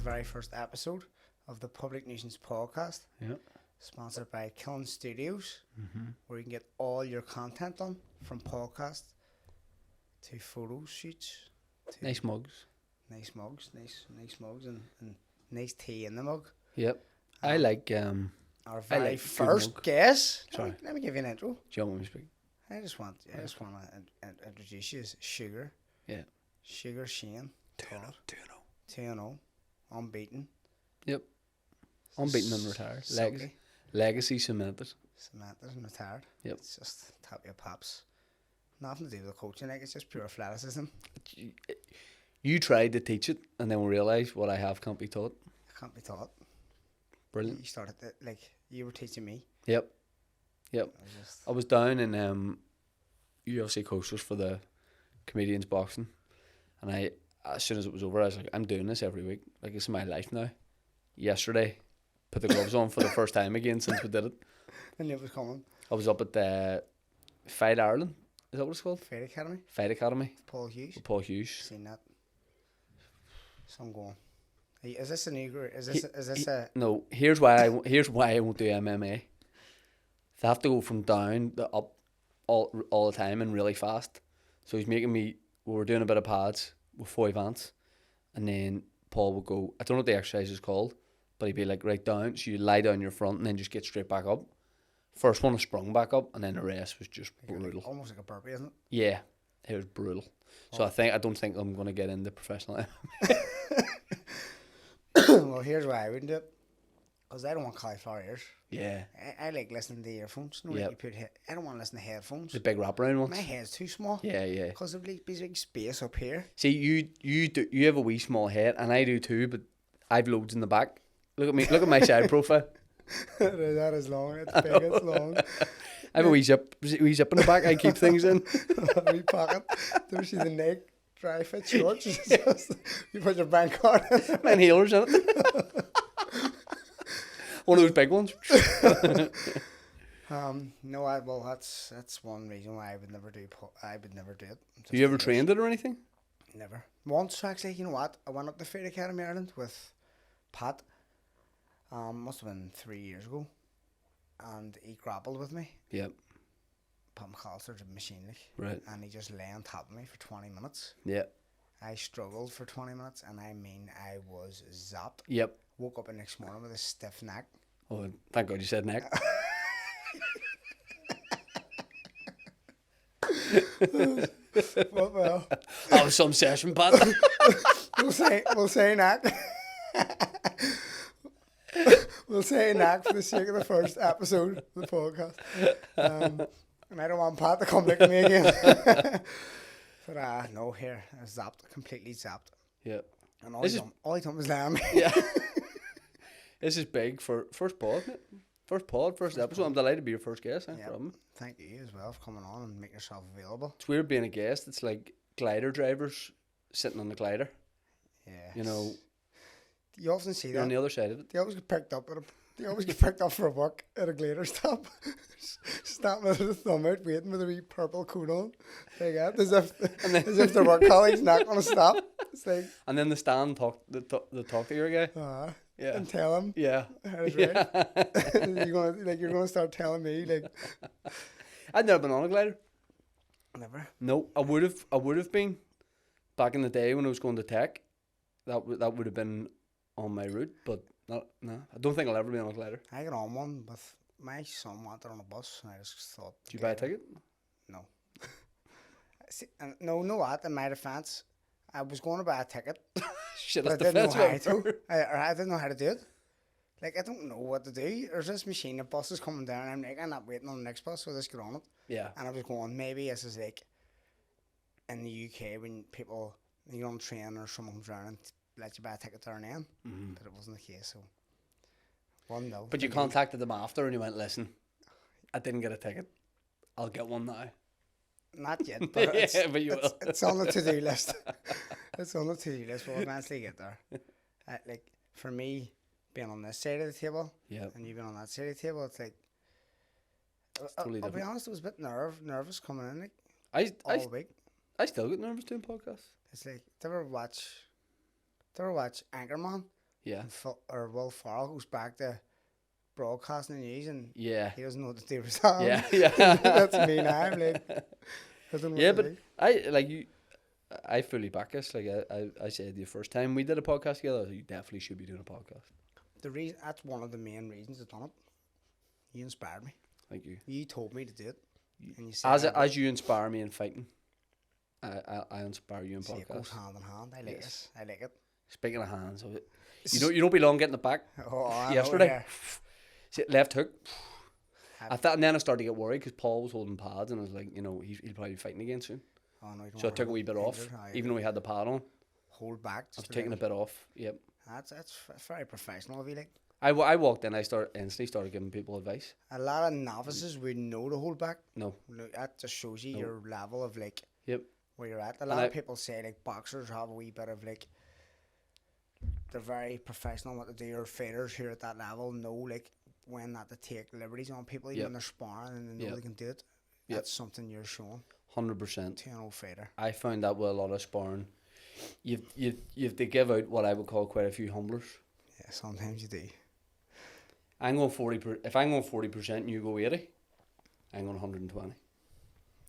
very first episode of the Public Nuisance podcast. Yeah. Sponsored by Kiln Studios, Mm-hmm. where you can get all your content done, from podcast to photo shoots. To Nice mugs. nice mugs, and nice tea in the mug. Yep. I like. Our very like first mug. guest. Sorry. Let me give you an intro. Do you want me to speak? I just want to introduce you as Sugar. Yeah. Sugar Shane Todd. 2-0. Unbeaten. Yep. Unbeaten and retired. Sulky. Legacy cemented. Cemented and retired. Yep. It's just top of your pops. Nothing to do with the coaching, like it's just pure athleticism. You tried to teach it, and then we realised what I have can't be taught. It can't be taught. Brilliant. You started it, like you were teaching me. Yep. Just, I was down in UFC coasters for the comedians boxing, and I, as soon as it was over, I was like, I'm doing this every week. Like, this is my life now. Yesterday, put the gloves on for the first time again since we did it. I knew it was coming. I was up at the Fight Ireland. Is that what it's called? Fight Academy. Fight Academy. Paul Hughes. With Paul Hughes. Seen that. So I'm going. Is this a new group? Is this a? No. Here's why I won't do MMA. They have to go from down to up all the time and really fast. So he's making me. We were doing a bit of pads with 5 ants, and then Paul would go. I don't know what the exercise is called, but he'd be like, right down. So you lie down your front and then just get straight back up. First one was sprung back up, and then the rest was just brutal. Like, almost like a burpee, isn't it? Yeah, it was brutal. So I don't think I'm gonna get into professional MMA. Well, here's why I wouldn't do it. Because I don't want cauliflower ears. Yeah. I like listening to earphones. No, Yep. you put I don't want to listen to headphones. The big wraparound ones. My head's too small. Yeah. Because of like big space up here. See, you have a wee small head, and I do too, but I've loads in the back. Look at me. Look at my side profile. That is long. It's big. It's long. I have a wee zip in the back. I keep things in. A wee pocket. Don't see the neck. Dry fit shorts. You put your bank card in. My inhalers in it. One of those big ones. No, that's one reason why I would never do it. Have you ever trained it or anything? Never. Once actually, you know what? I went up to Fight Academy Ireland with Pat. Must have been 3 years ago, and he grappled with me. Yep. Pat McCallister did machine like, Right. and he just lay on top of me for 20 minutes. Yeah. I struggled for 20 minutes, and I mean, I was zapped. Yep. Woke up the next morning with a stiff neck. Oh, thank God you said neck. Well, That was some session, Pat. we'll say neck. We'll say neck for the sake of the first episode of the podcast. And I don't want Pat to come back to me again. But no, here, I was zapped, completely zapped. Yeah. And all he done was lamb. Yeah. This is big for first pod, isn't it? First episode. I'm delighted to be your first guest. No problem. Thank you as well for coming on and making yourself available. It's weird being a guest. It's like glider drivers sitting on the glider. Yeah. You know, You often see you're that. on the other side of it. They always get picked up for work at a glider stop. Snapping with the thumb out, waiting with a wee purple coat on. Like that, as if their work colleague's not going to stop. It's like, And then the stand talk to your guy. Yeah. and tell him. Yeah. How it's right. You're gonna start telling me like. I'd never been on a glider. Never. No, I would have been back in the day when I was going to tech. That would have been on my route, but no. I don't think I'll ever be on a glider. I got on one with my son wanted on a bus, and I just thought. Did you buy a ticket? No. See, and no, what? In my defence, I was going to buy a ticket. Shit, But that's I didn't know how defense. to. I didn't know how to do it. Like, I don't know what to do. There's this machine, the bus is coming down, and I'm like, I'm not waiting on the next bus, so just get on it. Yeah. And I was going, maybe this is like in the UK when people, you're on a train or someone comes around and let you buy a ticket there and then. Mm-hmm. But it wasn't the case, so 1-0. But you contacted them after and you went, listen, I didn't get a ticket. I'll get one now. Not yet, but it's, Yeah, but you will. it's on the to-do list. It's on the to-do list. We'll eventually get there. Like, for me, being on this side of the table, Yeah. and you being on that side of the table, it's like, totally I'll be different. honest, I was a bit nervous coming in, like, I all week. still get nervous doing podcasts. It's like, do you ever watch Anchorman? Yeah. Or Will Farrell goes back to broadcasting the news and Yeah. he doesn't know what to do with his hands. Yeah. Yeah. That's me now. I'm like, I don't know Yeah, what to but do. I fully back us. Like I said the first time we did a podcast together, you definitely should be doing a podcast. That's one of the main reasons I've done it. You inspired me. Thank you. You told me to do it. And you said As you inspire me in fighting, I inspire you in it goes podcasts. hand in hand. I like Yes. it. I like it. Speaking of hands, you don't be long getting it back. Oh, I Yesterday, know, see, left hook. I thought, and then I started to get worried because Paul was holding pads, and I was like, he'll probably be fighting again soon. Oh, no, So I took a wee bit off, even though we had the pad on. Hold back. I was taking a bit off. Yep. That's very professional of you. Like I walked in, I instantly started giving people advice. a lot of novices would know to hold back. No. That just shows you your level of like Yep. where you're at. A lot of people say like boxers have a wee bit of like they're very professional what they do. Or fighters here at that level know like when not to take liberties on people even when they're sparring and they know they can do it. That's something you're showing. 100%. To an old fighter. I found that with a lot of sparring, you have to give out what I would call quite a few humblers. Yeah, sometimes you do. I'm going 40%. If I'm going 40% and you go 80, I'm going 120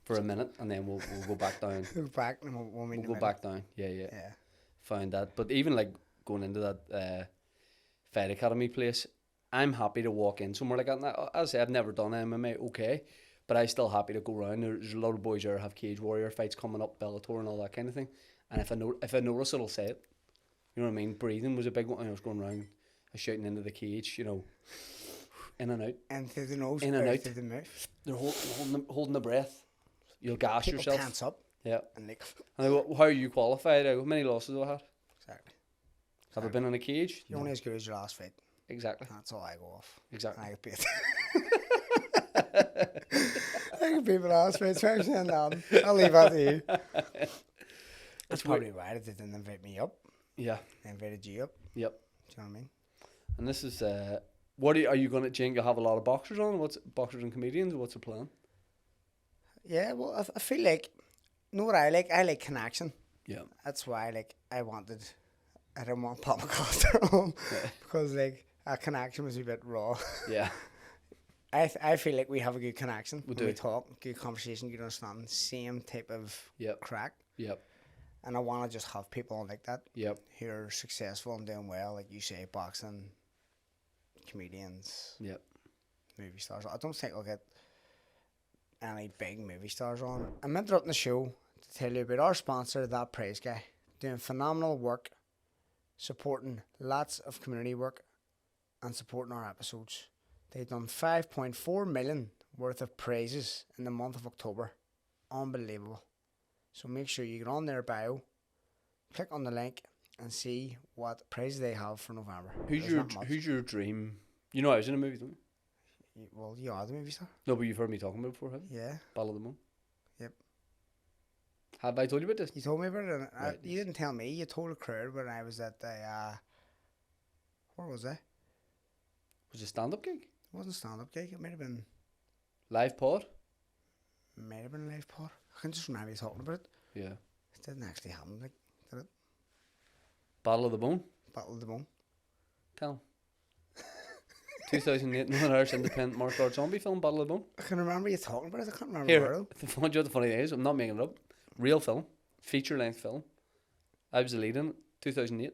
for a minute, and then we'll go back down. Go back and we'll go back down. Yeah. Found that, but even like going into that fight academy place, I'm happy to walk in somewhere like that. And as I say, I've never done MMA. Okay, but I'm still happy to go around. There's a lot of boys there have Cage Warrior fights coming up, Bellator and all that kind of thing. And if I notice, it'll say it. You know what I mean? Breathing was a big one. And I was going around, shouting into the cage. In and out. And through the nose, in and out. through the mouth. They're holding the breath. You'll gas People yourself. tense up. Yeah. And like. And I go, how are you qualified? I go, how many losses have I had? Exactly. Have I been in a cage? You're only as good as your last fight. Exactly. That's all I go off. Exactly. I get paid. I get paid for last fight, especially in I'll leave that to you. That's probably why they didn't invite me up. Yeah. They invited you up. Yep. Do you know what I mean? And this is what are you going to change? You have a lot of boxers on. What's boxers and comedians? What's the plan? Yeah, well, I feel like, you know what I like? I like connection. Yeah. That's why, I didn't want Pop McCoster on because, a connection was a bit raw. Yeah. I feel like we have a good connection. We do. We talk, good conversation, good understanding, same type of crack. Yep. And I want to just have people on like that. Yep. Who are successful and doing well, like you say, boxing, comedians, yep, movie stars. I don't think I'll get any big movie stars on. I'm interrupting the show to tell you about our sponsor, That Prize Guy, doing phenomenal work, supporting lots of community work and supporting our episodes. They've done 5.4 million worth of prizes in the month of October. Unbelievable. So make sure you get on their bio, click on the link, and see what prizes they have for November. Who's your dream? You know I was in a movie, don't you? Well, you are the movie star. No, but you've heard me talking about it before, have you? Yeah. Battle of the Moon. Yep. Have I told you about this? You told me about it. And Right. you didn't tell me. You told a crowd when I was at the, where was I? Was it a stand-up gig? It wasn't a stand-up gig. It might have been Live pod? a live pod. I can just remember you talking about it. Yeah. It didn't actually happen, did it? Battle of the Bone? Battle of the Bone. Tell 'em. 2008 Northern Irish independent martial arts zombie film, Battle of the Bone. I can remember you talking about it. I can't remember Here, where. the funny thing is, I'm not making it up. Real film, feature-length film. I was the lead in it, 2008.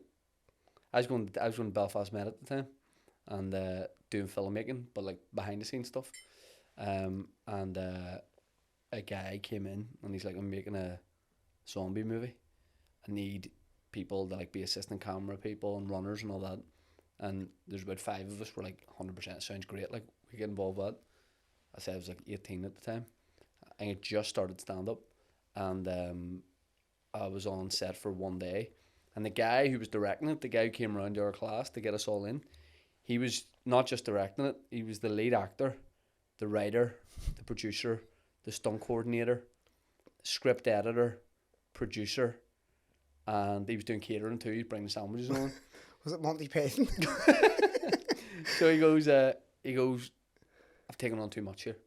I was going to Belfast Met at the time, and doing filmmaking, but behind the scenes stuff. And a guy came in, and he's like, "I'm making a zombie movie. I need people to be assistant camera people and runners and all that." And there's about 5 of us. We're 100%. Sounds great. We get involved with that. I said I was 18 at the time. I had just started stand up, and I was on set for one day. And the guy who was directing it, the guy who came around to our class to get us all in, he was not just directing it. He was the lead actor, the writer, the producer, the stunt coordinator, script editor, producer, and he was doing catering too. He's bringing sandwiches on. Was it Monty Python? So he goes, I've taken on too much here.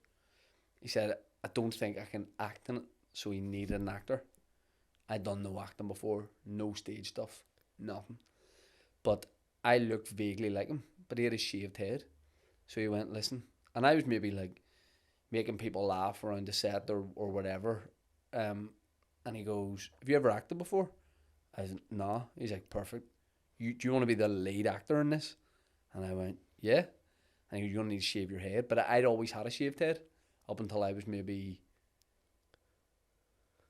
He said, I don't think I can act in it, so he needed an actor. I'd done no acting before, no stage stuff, nothing. But I looked vaguely like him, but he had a shaved head. So he went, listen. And I was maybe like making people laugh around the set or whatever. And he goes, have you ever acted before? I said, nah. He's like, perfect. Do you want to be the lead actor in this? And I went, yeah. And he goes, you're going to need to shave your head. But I'd always had a shaved head up until I was maybe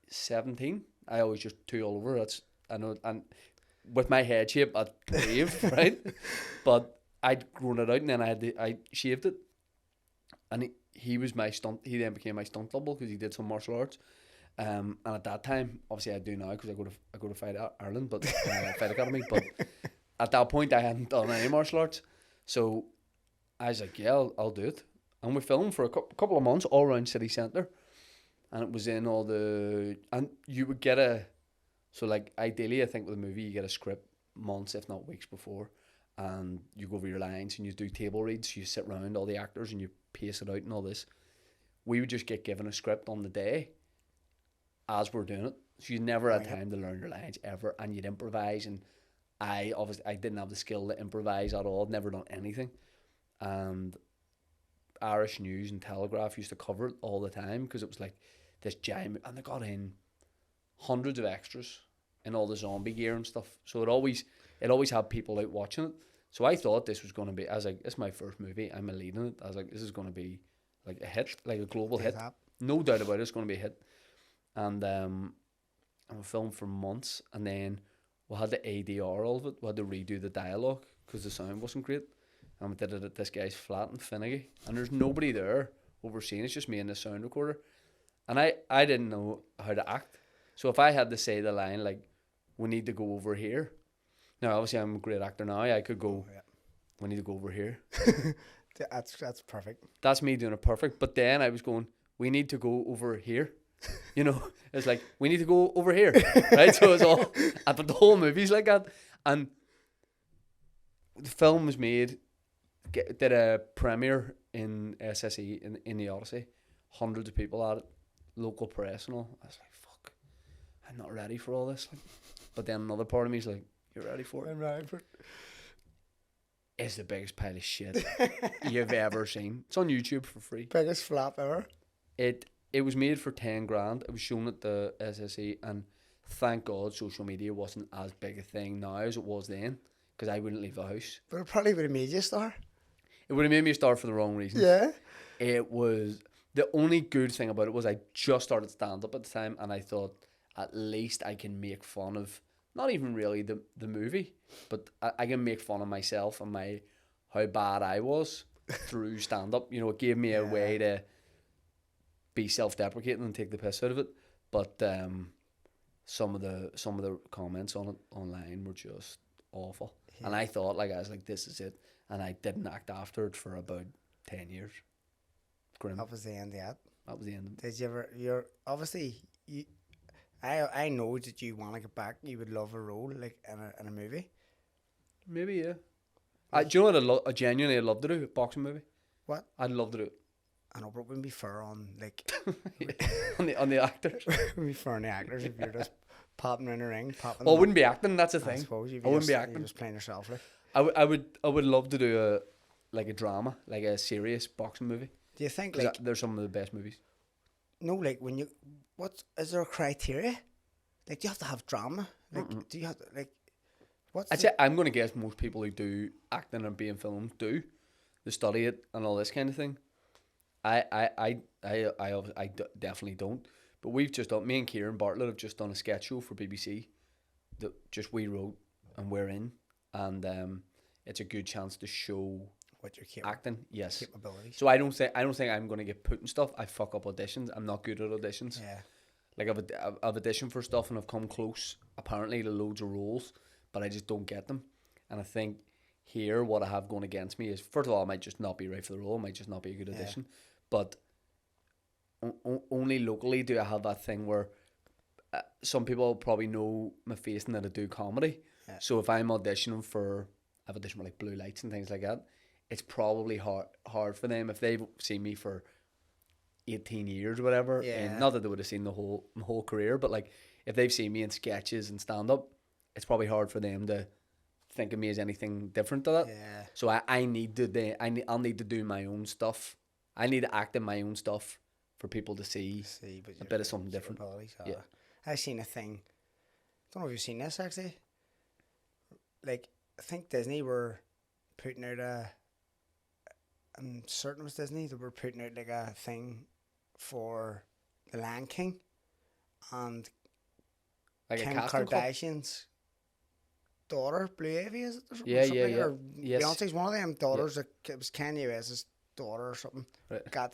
17. I always just too all over. I know, and with my head shape, I'd brave, right? But I'd grown it out, and then I shaved it. And he was my stunt. He then became my stunt double because he did some martial arts. And at that time, obviously I do now because I go to Fight Ireland, but Fight Academy. But at that point, I hadn't done any martial arts, so I was like, yeah, I'll do it. And we filmed for a couple of months all around city centre, and it was in all the, and you would get so like ideally I think with a movie you get a script months if not weeks before, and you go over your lines and you do table reads, you sit around all the actors and you pace it out and all this. We would just get given a script on the day as we're doing it, so you never had time to learn your lines ever, and you'd improvise. And I didn't have the skill to improvise at all. I'd never done anything, and Irish News and Telegraph used to cover it all the time because it was like this giant, and they got in hundreds of extras in all the zombie gear and stuff. So it always had people out watching it. So I thought this was going to be, I was like, this is my first movie, I'm a lead in it. I was like, this is going to be like a hit, like a global hit. No doubt about it, it's going to be a hit. And we filmed for months, and then we had to ADR all of it. We had to redo the dialogue because the sound wasn't great. And we did it at this guy's flat in Finnegy, and there's nobody there overseeing. It's just me and the sound recorder. And I didn't know how to act. So if I had to say the line like, we need to go over here. Now obviously I'm a great actor now. I could go, we need to go over here. That's perfect. That's me doing it perfect. But then I was going, we need to go over here. You know, it's like, we need to go over here, right? So it's all, but the whole movie's like that. And the film was made, did a premiere in SSE in the Odyssey, hundreds of people at it, local press and all. I was like, fuck, I'm not ready for all this. Like, but then another part of me is like, you're ready for it? I'm ready for it. It's the biggest pile of shit you've ever seen. It's on YouTube for free. Biggest flop ever. It was made for 10 grand. It was shown at the SSE, and thank God social media wasn't as big a thing now as it was then, because I wouldn't leave the house. But it probably would have made you a star. It would have made me a star for the wrong reasons. Yeah. It was, the only good thing about it was I just started stand-up at the time, and I thought at least I can make fun of, not even really the movie, but I can make fun of myself and how bad I was through stand-up. You know, it gave me a way to be self-deprecating and take the piss out of it. But some of the comments on it online were just awful. Yeah. And I thought, like, I was like, this is it. And I didn't act after it for about 10 years. Grim. That was the end of that. That was the end. Did you ever, I know that you want to get back, you would love a role, like, in a movie. Maybe, yeah. Do you know what I'd love to do? A boxing movie. What? I'd love to do it. I know, but it wouldn't be fair on, like... on the actors. It wouldn't be fair on the actors if you're just popping in the ring, popping... Well, I wouldn't be acting, that's the thing. I suppose. I wouldn't be acting. You're just playing yourself, like. I would love to do a drama, like a serious boxing movie. Do you think, like... They're some of the best movies. No, like, when you... Is there a criteria? Like, do you have to have drama? Like, do you have to, like... I'm going to guess most people who do acting and being filmed do. They study it and all this kind of thing. I definitely don't. But we've just done, me and Kieran Bartlett have just done a sketch show for BBC that just we wrote and we're in. And it's a good chance to show what you're acting. Yes. Capabilities. So I don't think I'm going to get put in stuff. I fuck up auditions. I'm not good at auditions. Yeah. Like I've auditioned for stuff and I've come close apparently to loads of roles, but I just don't get them. And I think here what I have going against me is, first of all, I might just not be right for the role. I might just not be a good audition. But only locally do I have that thing where some people probably know my face and that I do comedy. Yeah. So if I'm auditioning for, I've auditioned for like Blue Lights and things like that, it's probably hard for them if they've seen me for 18 years or whatever. Yeah. And not that they would have seen my whole career, but like if they've seen me in sketches and stand up, it's probably hard for them to think of me as anything different to that. Yeah. So I'll need to do my own stuff. I need to act in my own stuff for people to see but a bit of something different. Yeah. I seen a thing. Don't know if you've seen this actually. Like, I think Disney were putting out I'm certain it was Disney. They were putting out like a thing for the Lion King, and Like Kim a casting call? Kardashian's daughter, Blue Ivy, is it? Or something, Yeah, something yeah, like, yeah. or Yes. Beyonce's one of them daughters. It was Kanye West's daughter or something. Right. Got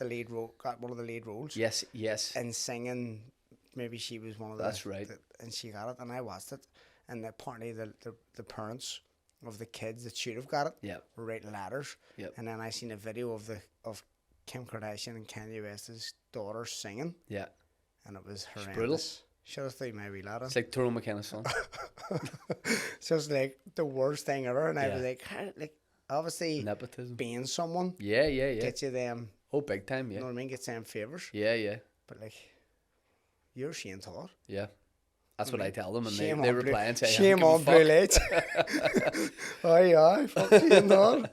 one of the lead roles. Yes, yes. And singing, maybe she was one of the. That's right. And she got it, and I watched it, and apparently the parents of the kids that should have got it Yep. were writing letters. Yep. And then I seen a video of Kim Kardashian and Kanye West's daughter singing, Yeah. and it was brutal. horrendous. Should have threw my wee lad in. It's like Tyrone McKenna's son. It's just like the worst thing ever, and I was Yeah. like, obviously Nepotism. being someone Yeah, yeah, yeah. gets you them, Oh, big time, you know yeah. what I mean, gets them favours. Yeah, yeah, But like, you're Shane Todd. yeah. That's what I tell them, and Shame they on reply and say, shame on Blue Lights. Aye, fuck Shane Todd.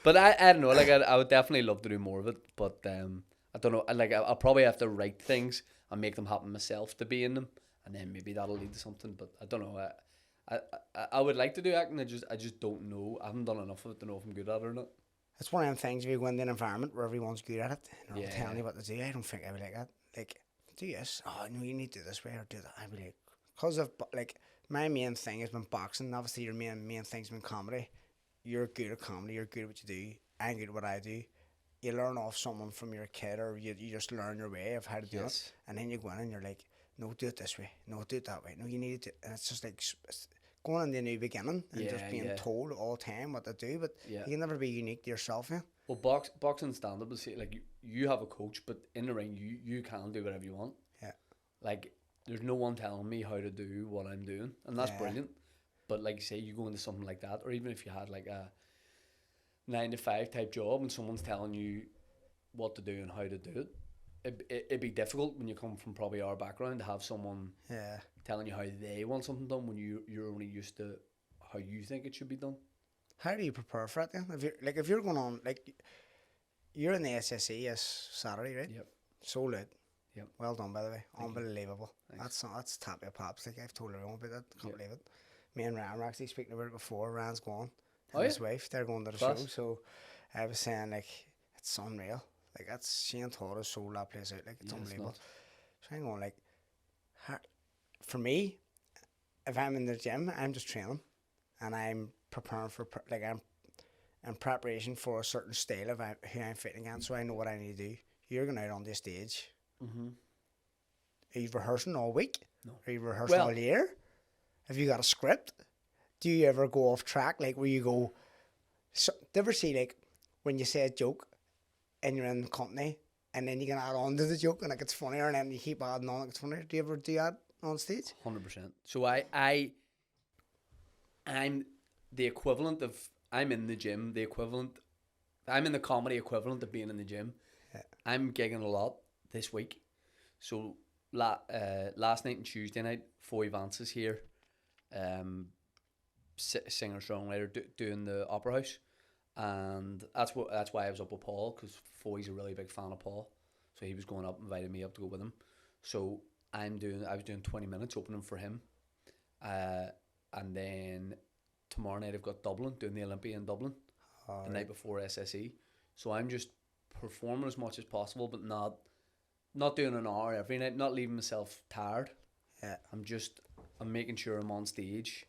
But I don't know, like I would definitely love to do more of it, but I don't know, like I'll probably have to write things and make them happen myself to be in them, and then maybe that'll lead to something. But I don't know. I would like to do acting. I just don't know. I haven't done enough of it to know if I'm good at it or not. It's one of them things, if you go in an environment where everyone's good at it and they're all Yeah. telling you what to do, I don't think I would like that. Like, do this. Oh, no, you need to do this way or do that. I'd be like, because of, like, my main thing has been boxing. Obviously, your main thing's been comedy. You're good at comedy. You're good at what you do. I'm good at what I do. You learn off someone from your kid, or you just learn your way of how to do Yes. it. And then you go in and you're like, no, do it this way. No, do it that way. No, you need to. And it's just like going in the new beginning and just Yeah, being yeah. told all the time what to do. But Yeah. you can never be unique to yourself, yeah. Well, boxing stand up is like you have a coach, but in the ring you can do whatever you want. Yeah. Like there's no one telling me how to do what I'm doing, and that's Yeah. brilliant. But like say you go into something like that, or even if you had like a 9 to 5 type job and someone's telling you what to do and how to do it, it'd be difficult when you come from probably our background to have someone Yeah. telling you how they want something done when you're only used to how you think it should be done. How do you prepare for it then? If you're going on, like, you're in the SSE this Saturday, right? Yep. So lit. Yep. Well done, by the way. Thank you. Unbelievable. Thanks. That's top of your pops. Like, I've told everyone about that. Can't Yep. believe it. Me and Ryan were actually speaking about it before. Ryan's gone. Oh, And his yeah? wife, they're going to the Class. show. So I was saying, like, it's unreal. Like, that's Shane Todd has sold that place out. Like, it's Yeah, it's unbelievable. nuts. So I'm going, like, for me, if I'm in the gym, I'm just training, and I'm preparing for I'm in preparation for a certain style of who I'm fitting against, so I know what I need to do. You're going out on the stage. Mm-hmm. Are you rehearsing all week? No. Are you rehearsing Well- all year? Have you got a script? Do you ever go off track, like where you go? So, do you ever see like when you say a joke and you're in the company, and then you can add on to the joke and it gets funnier, and then you keep adding on, it gets funnier? Do you ever do that on stage? 100%. So I'm the equivalent of, I'm in the gym, I'm in the comedy equivalent of being in the gym. Yeah. I'm gigging a lot this week. So last night and Tuesday night, Foy Vance is here, singer songwriter doing the Opera House, and that's why I was up with Paul, because Foy's a really big fan of Paul, so he was going up, invited me up to go with him. So I was doing 20 minutes opening for him, and then tomorrow night I've got Dublin, doing the Olympia in Dublin, the night before SSE. So I'm just performing as much as possible, but not doing an hour every night, not leaving myself tired. Yeah. I'm making sure I'm on stage.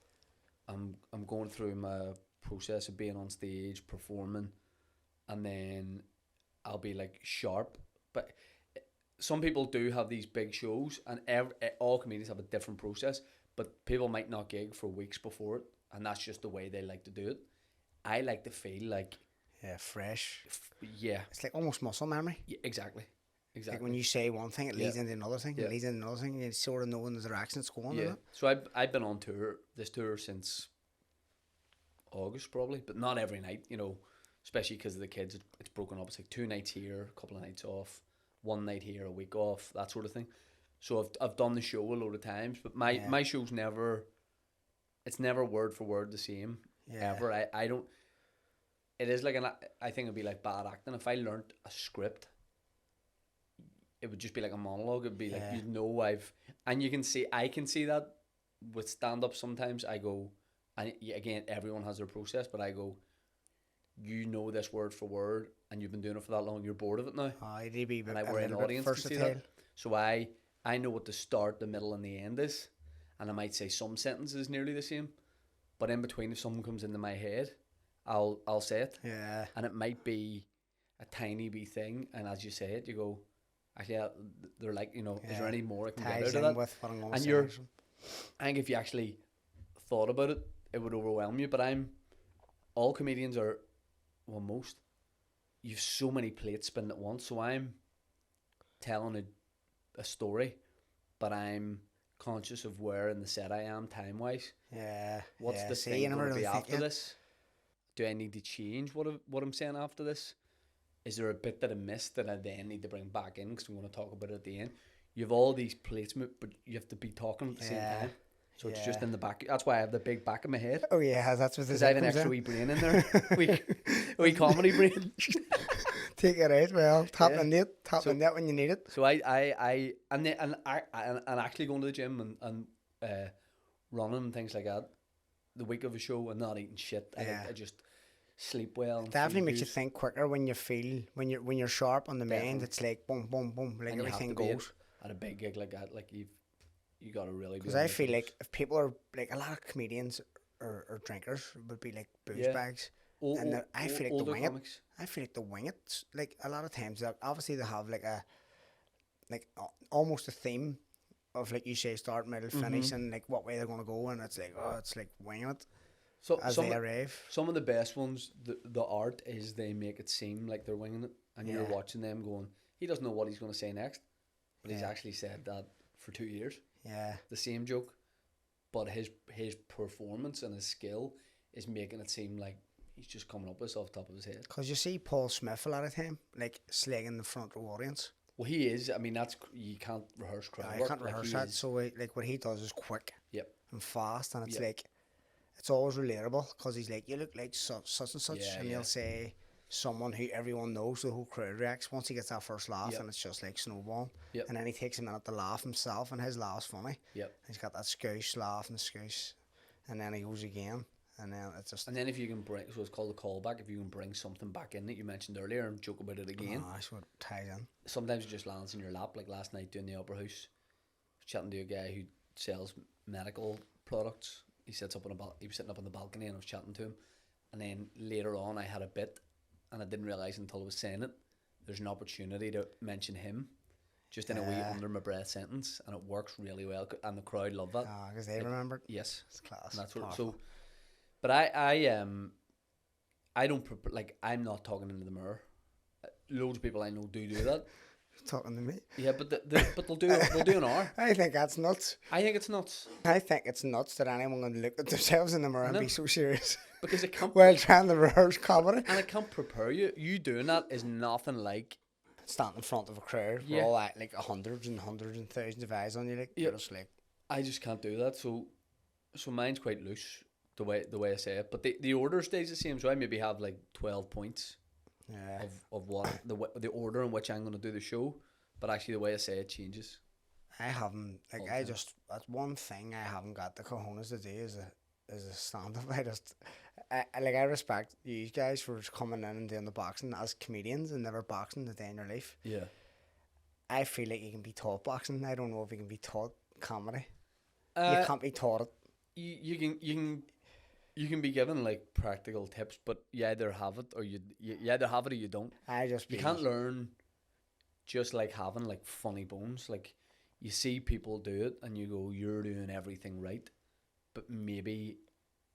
I'm going through my process of being on stage, performing, and then I'll be like sharp. But some people do have these big shows, and all comedians have a different process, but people might not gig for weeks before it, and that's just the way they like to do it. I like to feel like, Yeah, fresh. yeah, It's like almost muscle memory. yeah, exactly. Like when you say one thing, it leads Yeah. into another thing. Yeah. It leads into another thing. You sort of know in the direction it's going. Yeah. Isn't it? So I've been on this tour since August probably, but not every night, especially because of the kids. It's broken up. It's like 2 nights here, a couple of nights off, 1 night here, a week off, that sort of thing. So I've done the show a load of times, but my show's never it's never word for word the same ever. I don't. It is like I think it'd be like bad acting. If I learnt a script, it would just be like a monologue. It'd be like, you know, and you can see, I can see that with stand up sometimes. I go, and again, everyone has their process, but I go, you know this word for word, and you've been doing it for that long, you're bored of it now. And I worry an audience can see that. So I know what the start, the middle, and the end is, and I might say some sentences nearly the same, but in between, if something comes into my head, I'll say it. Yeah. And it might be a tiny wee thing, and as you say it, you go, actually, they're like, you know, is there any more I can get out of that? With what I'm and you're, I think if you actually thought about it, it would overwhelm you. But all comedians are, well, most, you've so many plates spinning at once. So I'm telling a story, but I'm conscious of where in the set I am time wise. Yeah. What's the thing going to be after this? Do I need to change what I'm saying after this? Is there a bit that I missed that I then need to bring back in because I'm going to talk about it at the end? You have all these plates, but you have to be talking at the same time. So it's just in the back. That's why I have the big back of my head. Oh yeah, that's what this is. Because I have an extra wee brain in there. wee comedy brain. Take it out. Well, tap the net when you need it. So I actually going to the gym and running and things like that. The week of a show and not eating shit. I just sleep well. And definitely makes you think quicker when you feel when you're sharp on the mind. It's like boom, boom, boom, like and everything goes. At a big gig like that, like you got to really. Because I feel like if people are like a lot of comedians or drinkers would be like booze bags, I feel like the wing it. I feel like the wing it. Like a lot of times, obviously they have like almost a theme of like you say start, middle, finish, and like what way they're gonna go, and it's like winging it. So as they arrive. Some of the best ones, the art is they make it seem like they're winging it, and you're watching them going, he doesn't know what he's going to say next, but he's actually said that for 2 years. Yeah. The same joke, but his performance and his skill is making it seem like he's just coming up with this off the top of his head. Because you see Paul Smith a lot of time, like slagging the front row audience. Well, he is. I mean, you can't rehearse crowd work. You can't rehearse that. So like what he does is quick. Yep. And fast, and it's like. It's always relatable because he's like, you look like such and such, and he'll say someone who everyone knows, the whole crowd reacts once he gets that first laugh, and it's just like snowball. Yep. And then he takes a minute to laugh himself, and his laugh's funny. Yep. He's got that scoosh laugh and scoosh, and then he goes again, and then it's just. And then if you can bring, so it's called a callback. If you can bring something back in that you mentioned earlier and joke about it again, that's what ties in. Sometimes it just lands in your lap. Like last night doing the Opera House, chatting to a guy who sells medical products. He sits up on he was sitting up on the balcony and I was chatting to him, and then later on I had a bit, and I didn't realise until I was saying it, there's an opportunity to mention him, just in a wee under my breath sentence, and it works really well, and the crowd love that. Because they remembered. Yes, it's class. And that's what. So, but I don't like, I'm not talking into the mirror. Loads of people I know do that. Talking to me. Yeah, but they'll do an hour. I think that's nuts. I think it's nuts. I think it's nuts that anyone can look at themselves in the mirror and be so serious. Because it can't. While trying to rehearse comedy. And it can't prepare you. You doing that is nothing like standing in front of a crowd with all that, like hundreds and thousands of eyes on you. Like, you're just like. I just can't do that. So mine's quite loose the way I say it. But the order stays the same. So I maybe have like 12 points. Yeah. Of what the order in which I'm going to do the show, but actually the way I say it changes. I haven't that's one thing I haven't got the cojones to do is a stand up. I respect you guys for coming in and doing the boxing as comedians and never boxing a day in your life. Yeah. I feel like you can be taught boxing. I don't know if you can be taught comedy. You can't be taught it. You can be given like practical tips, but you either have it or you either have it or you don't. You can't learn just like having like funny bones. Like you see people do it and you go, you're doing everything right, but maybe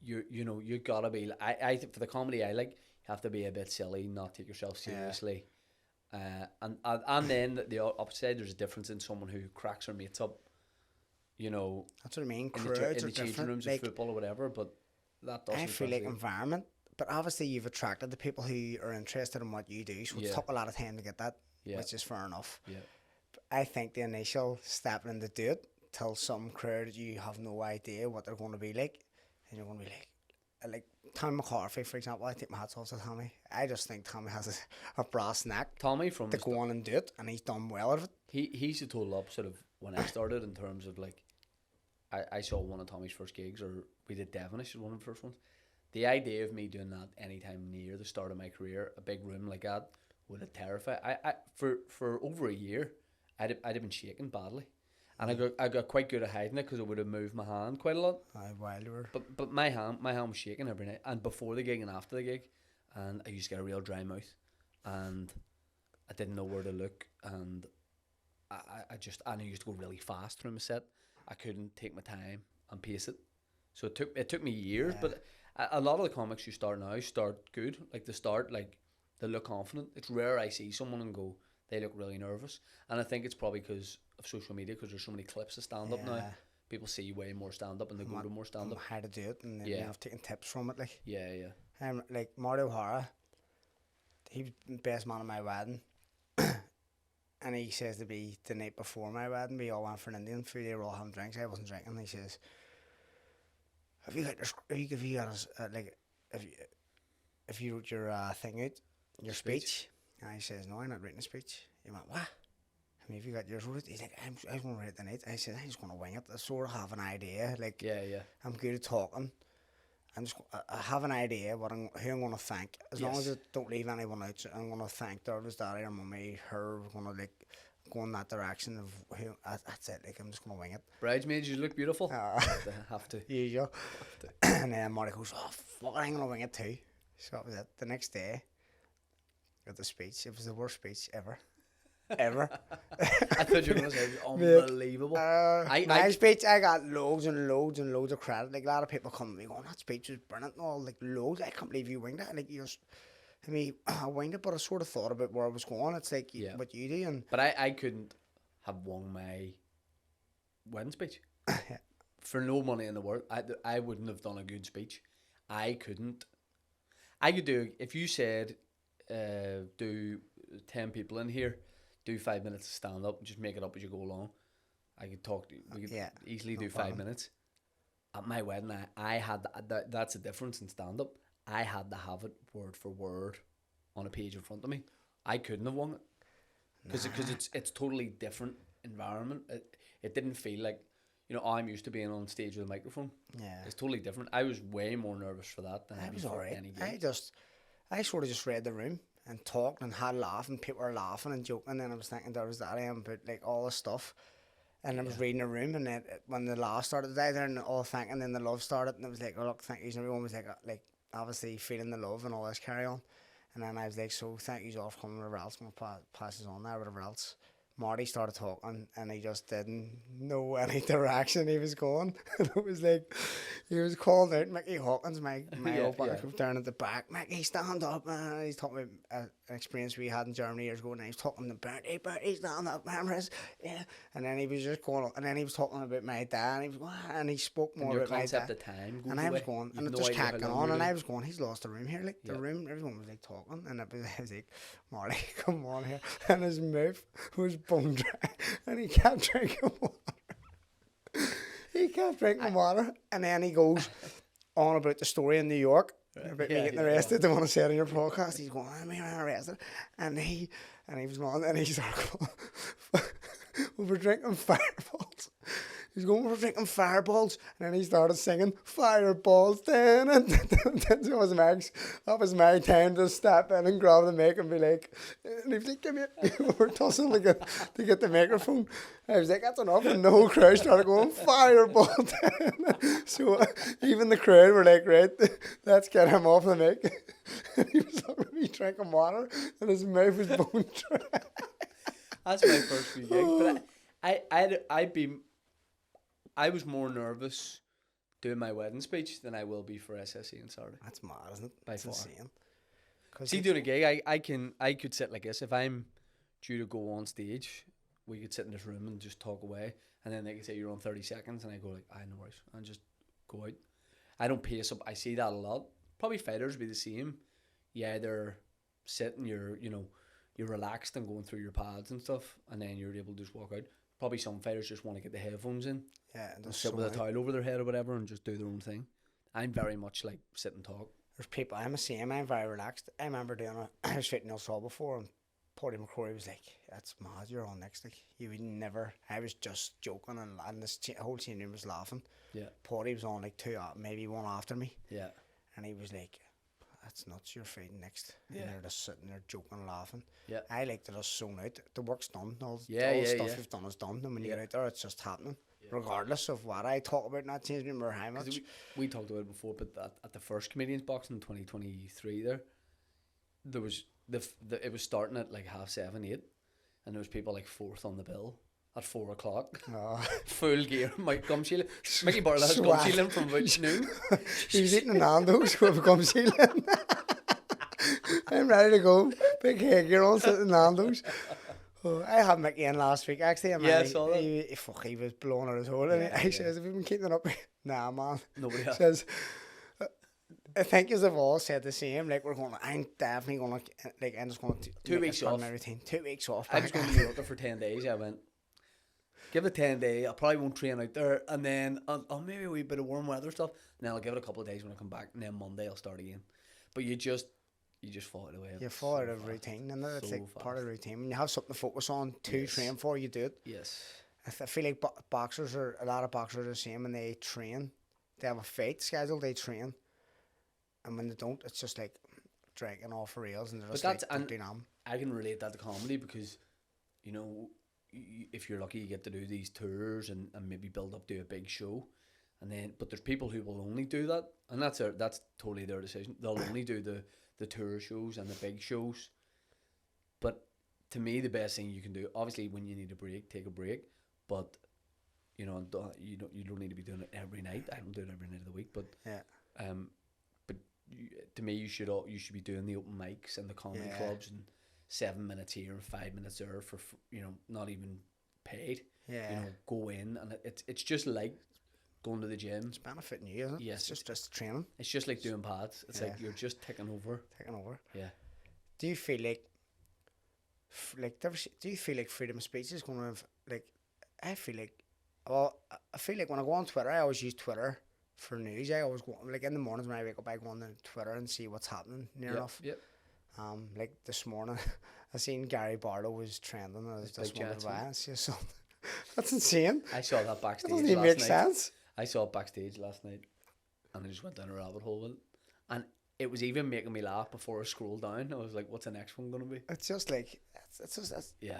you gotta be. I think for the comedy I like, you have to be a bit silly, not take yourself seriously. And then the opposite, there's a difference in someone who cracks her mates up. You know, that's what I mean. Crowds in the changing rooms of football or whatever, but. I feel like environment, but obviously you've attracted the people who are interested in what you do, so it took a lot of time to get that, which is fair enough. Yeah. But I think the initial stepping in to do it till some crowd you have no idea what they're going to be like and you're going to be like Tommy McCarthy, for example. I take my hats off to Tommy. I just think Tommy has a brass neck Tommy from to go on and do it, and he's done well at it. He's the total opposite of when I started in terms of like, I saw one of Tommy's first gigs, or we did Devonish as one of the first ones. The idea of me doing that anytime near the start of my career, a big room like that, would have terrified. I for over a year, I'd have been shaking badly, and I got quite good at hiding it because it would have moved my hand quite a lot. While you were. But my hand was shaking every night, and before the gig and after the gig, and I used to get a real dry mouth, and I didn't know where to look, and I used to go really fast through my set. I couldn't take my time and pace it, so it took me years. Yeah. But a lot of the comics who start now start good, like they look confident. It's rare I see someone and go, they look really nervous, and I think it's probably because of social media, because there's so many clips of stand up now. People see way more stand up and they go to more stand up. How to do it, and then you have taken tips from it, like. Yeah. Like Marty O'Hara, he was the best man at my wedding. And he says to me the night before my wedding, we all went for an Indian food. They were all having drinks. I wasn't drinking. He says, "Have you wrote your thing out, your speech?" And he says, "No, I'm not writing a speech." He went, "What? I mean, have you got yours wrote?" He's like, "I'm going to write it tonight." I said, "I'm just going to wing it. I sort of have an idea. Like, I'm good at talking. I have an idea who I'm going to thank. As long as I don't leave anyone out, I'm going to thank their daddy or mummy, her. We're going to like go in that direction of who. That's it. Like, I'm just going to wing it." Bridesmaids, you look beautiful. Have to. Yeah, you go. And then Marty goes, "Oh fuck, I'm going to wing it too." So that was it. The next day, at the speech, it was the worst speech ever. I thought you were going to say it was unbelievable. My speech, I got loads and loads and loads of credit. Like, a lot of people come to me going, "That speech was brilliant," and all, like, loads. I can't believe you winged it. Like, I winged it, but I sort of thought about where I was going. It's like what you do. But I couldn't have won my wedding speech. For no money in the world. I wouldn't have done a good speech. I couldn't. I could do, if you said, do 10 people in here, do 5 minutes of stand up, just make it up as you go along. I could we could easily do 5 minutes. At my wedding, I had that's the difference in stand up. I had to have it word for word on a page in front of me. I couldn't have won it because it's totally different environment. It didn't feel like, I'm used to being on stage with a microphone. Yeah, it's totally different. I was way more nervous for that than I was alright. I sort of just read the room and talked and had a laugh, and people were laughing and joking, and then I was thinking there was that about like all this stuff, and I was reading the room, and then when the laugh started there and all thanking, and then the love started, and it was like, "Oh look, thank you," and everyone was like obviously feeling the love and all this carry on, and then I was like, "So thank you all for coming, whatever else, I'm gonna pass this on there, whatever else." Marty started talking, and he just didn't know any direction he was going. And it was like, he was calling out Mickey Hawkins, my old back down at the back. "Mickey, stand up, man." He's talking about an experience we had in Germany years ago, and he's talking to Bertie, stand up, memories. Yeah. And then he was just going, and then he was talking about my dad, and he spoke more about my dad. Of time and I was going, and it just kept going on, and I was going, he's lost the room here. Like, the room, everyone was like talking, and I was like, "Marty, come on here." And his mouth was bone dry, and he kept drinking water. And then he goes on about the story in New York about me getting arrested. They want to say it in your podcast. He's going, "I'm being arrested," and he was going, and he started going, "We were drinking Fireballs." He's going, "We're drinking Fireballs," and then he started singing Fireballs. That was my time to step in and grab the mic and be like, and he was like, "Give me it." We were tussling to get the microphone. I was like, "That's enough," and the whole crowd started going Fireball. So even the crowd were like, "Right, let's get him off the mic." And he was already drinking water, and his mouth was bone dry. That's my first few gigs, but I was more nervous doing my wedding speech than I will be for SSE on Saturday. That's mad, isn't it? By far. Insane. See, doing a gig, I could sit like this. If I'm due to go on stage, we could sit in this room and just talk away, and then they could say you're on 30 seconds, and I go like, "I know worries," and just go out. I don't pace up. I see that a lot. Probably fighters be the same. Yeah, they're sitting, you're relaxed and going through your pads and stuff, and then you're able to just walk out. Probably some fighters just want to get the headphones in, and sit with a towel over their head or whatever, and just do their own thing. I'm very much like sit and talk. There's people, I'm the same, I'm very relaxed. I remember doing I was fighting Neil Saw before, and Paddy McCrory was like, that's mad, you're on next. Like, you would never, I was just joking, and this whole team room was laughing. Yeah. Paddy was on like two, maybe one after me. Yeah. And he was like, that's nuts, you're fighting next. Yeah. And they're just sitting there joking and laughing. Yeah. I like to just zone out. The work's done. All the stuff you've done is done. And when you get out there, it's just happening. Yeah. Regardless of what I talk about in that change room or how much. We talked about it before, but at the first Comedians box in 2023 there was it was starting at like 7:30, 8, and there was people like 4th on the bill at 4 o'clock. Oh. Full gear, Mike gum shielding. Mickey Barlow has gum shielding from about noon. He was eating Nando's with gum shielding. I'm ready to go. Big headgear on, sitting Nando's. Oh, I had Mickey in last week actually. I saw that. He was blowing out his hole. And he says, have you been keeping it up? Nah, man. Nobody has. Says, I think as they've all said the same, like I'm definitely going to, like I'm just going to 2 weeks off. My routine. 2 weweeks off. I was going to be out there for 10 days. I went, give it 10 days. I probably won't train out there, and then I'll maybe a wee bit of warm weather stuff. And then I'll give it a couple of days when I come back, and then Monday I'll start again. But you just fall out of the way. You fall out of routine, and it's like part of the routine. When you have something to focus on to train for, you do it. Yes. I feel like boxers are, a lot of boxers are the same when they train. They have a fight schedule, they train. And when they don't, it's just like dragging off the rails, and they're just I can relate that to comedy because, you know, if you're lucky, you get to do these tours and maybe build up to a big show, and then but there's people who will only do that, and that's totally their decision. They'll only do the tour shows and the big shows. But to me, the best thing you can do, obviously, when you need a break, take a break. But you know, you don't need to be doing it every night. I don't do it every night of the week, but to me, you should be doing the open mics and the comedy clubs and 7 minutes here and 5 minutes there for, you know, not even paid. Yeah. You know, go in, and it's just like going to the gym. It's benefiting you, isn't it? Yes. It's just training. It's just like doing pads. It's like you're just taking over. Yeah. Do you feel like do you feel like freedom of speech is going to have, like, I feel like when I go on Twitter, I always use Twitter for news. I always go, like, in the mornings when I wake up, I go on Twitter and see what's happening near enough. Yep. Like this morning, I seen Gary Barlow was trending, and I was just wondering why. So that's insane. I saw that backstage. That doesn't even make sense. I saw it backstage last night, and I just went down a rabbit hole with it, and it was even making me laugh before I scrolled down. I was like, "What's the next one gonna be?" It's just like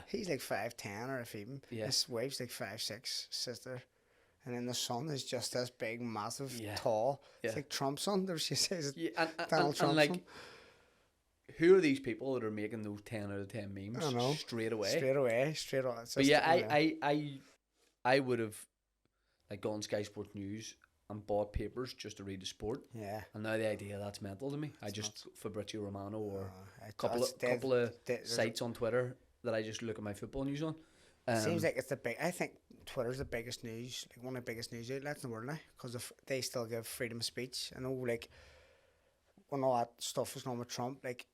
he's like 5'10", or if even his wife's like 5'6", sister. And then the son is just this big, massive, tall. It's like Trump's son. She says Donald Trump's son. Who are these people that are making those 10 out of 10 memes? I know. Straight away. But yeah, I would have like gone Sky Sports News and bought papers just to read the sport. Yeah. And now the idea that's mental to me. I just Fabrizio Romano or a couple of sites on Twitter that I just look at my football news on. Seems like it's I think Twitter's the biggest news, like one of the biggest news outlets in the world now, because they still give freedom of speech. I know, like, when all that stuff was going with Trump, like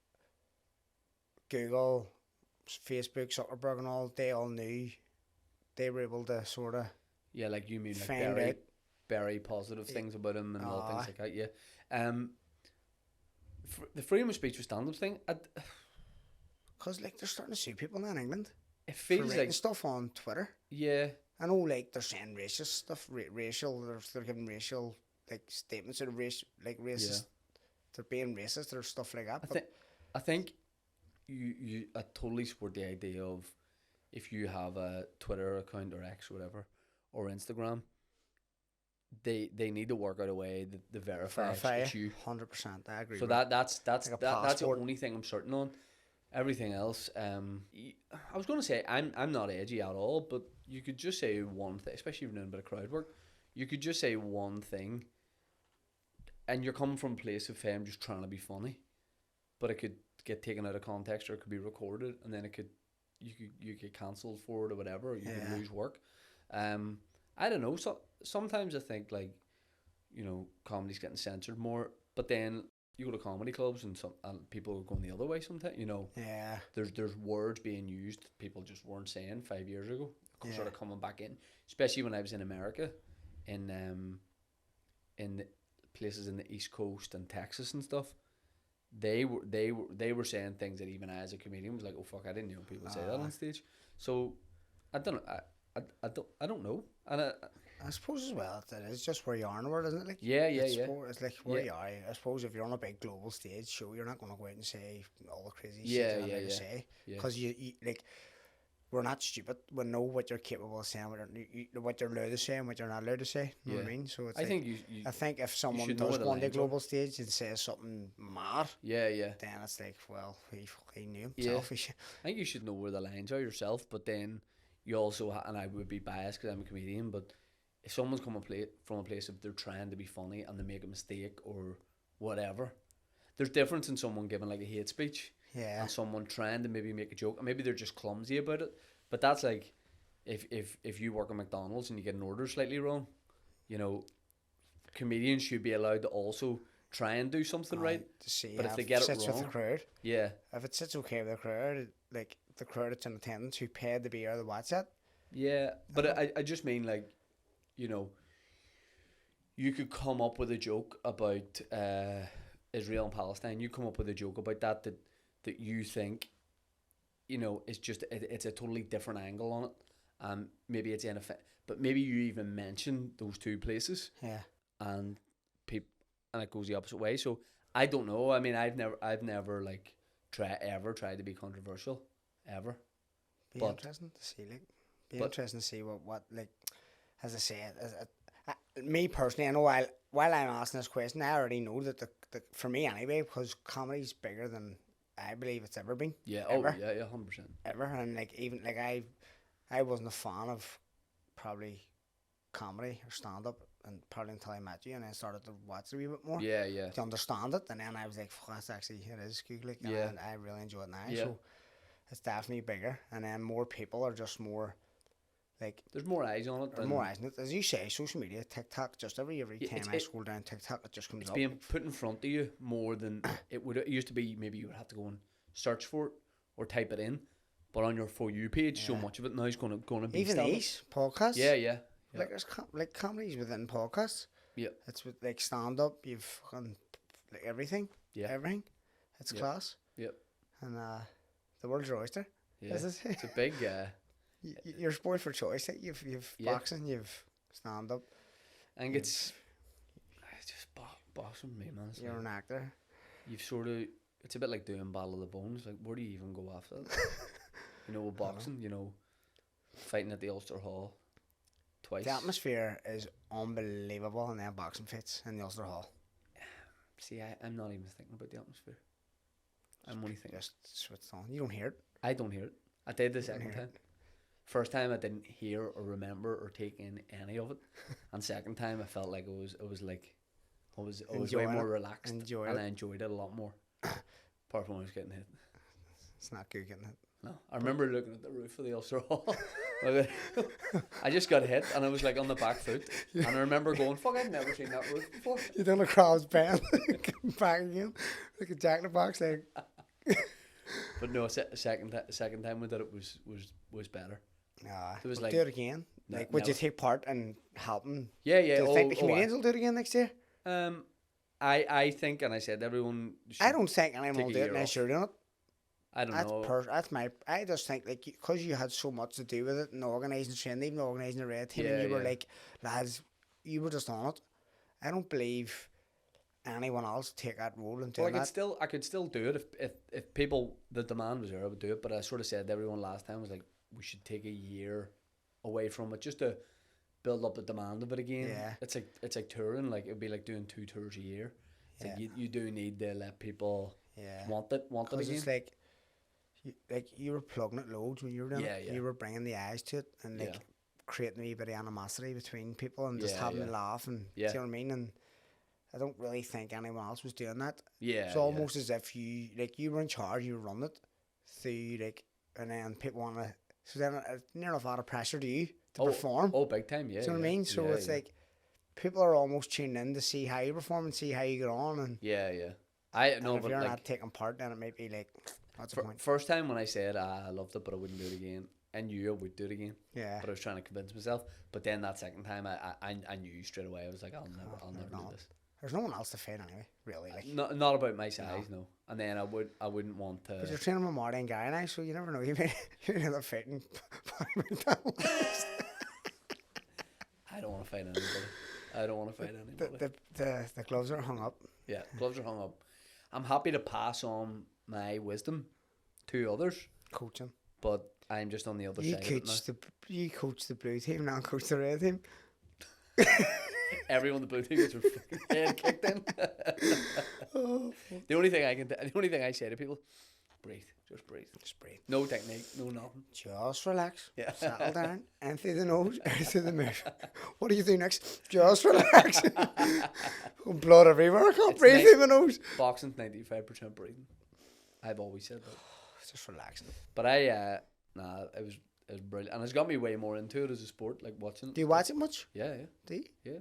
Google, Facebook, Zuckerberg and all, they all knew. They were able to sort of like you mean like very positive things about him and all things like that. Yeah, the freedom of speech with stand-up thing, because like they're starting to sue people now in England. It feels like stuff on Twitter. Yeah. I know, like, they're saying racist stuff, racial, they're giving racial, like, statements that are racist. Yeah. They're being racist or stuff like that. I think I totally support the idea of if you have a Twitter account or X or whatever, or Instagram, they need to work out a way that they verify it's you. 100%, I agree. So that's the only thing I'm certain on. Everything else, I was going to say I'm not edgy at all, but you could just say one thing, especially if you're doing a bit of crowd work. You could just say one thing, and you're coming from a place of fame, just trying to be funny, but it could get taken out of context, or it could be recorded, and then you get cancelled for it or whatever, or you could lose work. I don't know. So sometimes I think, like, you know, comedy's getting censored more, but then you go to comedy clubs and people are going the other way sometimes, you know. Yeah. There's words being used people just weren't saying 5 years ago. Sort of coming back in. Especially when I was in America, in places in the East Coast and Texas and stuff, they were saying things that even I as a comedian was like, oh fuck, I didn't know people say that on stage. So I don't know. I don't know. And I suppose as well that it's just where you are in the world, isn't it? Like, yeah. It's like where you are. I suppose if you're on a big global stage show, you're not going to go out and say all the crazy shit you're allowed to say, because you like, we're not stupid. We know what you're capable of saying, what you're allowed to say and what you're not allowed to say. You know what I mean? So it's I think if someone does go on the global stage and says something mad, then it's like, well, he knew himself. I think you should know where the lines are yourself, but then you also, and I would be biased because I'm a comedian, but if someone's come from a place of they're trying to be funny and they make a mistake or whatever, there's difference in someone giving like a hate speech and someone trying to maybe make a joke, and maybe they're just clumsy about it. But that's like if you work at McDonald's and you get an order slightly wrong, you know, comedians should be allowed to also try and do something right. To see, but if they get it wrong, with the crowd, if it sits okay with the crowd, like the crowd that's in attendance who paid to be here to watch that. Yeah, but I just mean, like, you know, you could come up with a joke about Israel and Palestine. You come up with a joke about that you think, you know, it's just it's a totally different angle on it. Maybe it's but maybe you even mention those two places. Yeah. And it goes the opposite way. So I don't know. I mean, I've never like tried to be controversial ever. Be interesting to see, like. Interesting to see what like, as I say, me personally, I know while I'm asking this question, I already know that the for me anyway, because comedy's bigger than I believe it's ever been. Yeah. Ever. 100%. Ever, and like even like I wasn't a fan of probably comedy or stand up, and probably until I met you and I started to watch it a wee bit more. Yeah. To understand it, and then I was like, that's actually it is good, like, and I really enjoy it now. Yeah. So it's definitely bigger, and then more people are just more. Like, there's more eyes on it. More eyes on it. As you say, social media, TikTok, just every time I scroll down TikTok, it just comes up. It's being put in front of you more than it would. It used to be maybe you would have to go and search for it or type it in. But on your For You page, so much of it now is going to be even these podcasts. Yeah. Like there's like comedies within podcasts. Yeah. It's with like stand up. You've like everything. Yeah. Everything. It's class. Yep. And the world's your oyster. Yeah. It's a big. You're sport for choice. You've boxing. You've stand up. I think it's just boxing, me, man. You're an actor. You've sort of. It's a bit like doing Battle of the Bones. Like, where do you even go after that? You know, with boxing, you know, fighting at the Ulster Hall twice. The atmosphere is unbelievable in them boxing fights in the Ulster Hall. See, I'm not even thinking about the atmosphere. I'm only thinking. Just switched on. You don't hear it. I don't hear it. I did the second time. First time I didn't hear or remember or take in any of it, and second time I felt like it was way more relaxed, and I enjoyed it a lot more. Apart from when I was getting hit. It's not good getting hit. No, I remember looking at the roof of the Ulster Hall. I just got hit and I was like on the back foot, and I remember going, "Fuck! I've never seen that roof before." You done a crowd's band, come back again, like a Jack in the Box thing. But no, second time we did it was better. It was like, do it again. Like, would you take part in helping? Yeah. Do you think the comedians will do it again next year? I think, and I said everyone. I don't think anyone will do it unless you're doing it. I don't know. I just think, like, because you had so much to do with it and organising training, even organising the red team, and you were like, lads, you were just on it. I don't believe anyone else take that role and do that. I could still do it if people, the demand was there, I would do it. But I sort of said to everyone last time, was like, we should take a year away from it just to build up the demand of it again. Yeah. It's like touring. Like, it'd be like doing 2 tours a year. It's like you do need to let people want it again. It's like you were plugging it loads when you were doing it. You were bringing the eyes to it and like creating a wee bit of animosity between people and just having a laugh and do you know what I mean? And I don't really think anyone else was doing that. Yeah. It's almost as if you were in charge, you run it through and then people want to. So then it's near enough a lot of pressure to you to perform. Oh, big time, yeah. Do you know what I mean? So it's like people are almost tuned in to see how you perform and see how you get on. And I know, if but you're not taking part, then it might be like, what's the point? First time when I said I loved it, but I wouldn't do it again. I knew I would do it again. Yeah. But I was trying to convince myself. But then that second time, I knew straight away. I was like, I'll never do this. There's no one else to fight anyway, really. Like, not about my size, no. And then I wouldn't want to. But you're training with Marty and Guy and I, so you never know. You may end up fighting. I don't want to fight anybody. The gloves are hung up. Yeah, gloves are hung up. I'm happy to pass on my wisdom to others. Coaching. But I'm just on the other side. You coach the blue team, now coach the red team. Everyone the blue team gets their fucking head kicked in. The only thing I say to people, breathe. Just breathe. No technique, no nothing. Just relax. Yeah. Settle down. In through the nose, out through the mouth. What do you do next? Just relax. Blood everywhere. I can't breathe through my nose. Boxing's 95% breathing. I've always said that. Just relaxing. But it was brilliant, and it's got me way more into it as a sport, like watching. Do you watch it much? Yeah. Do you? Yeah.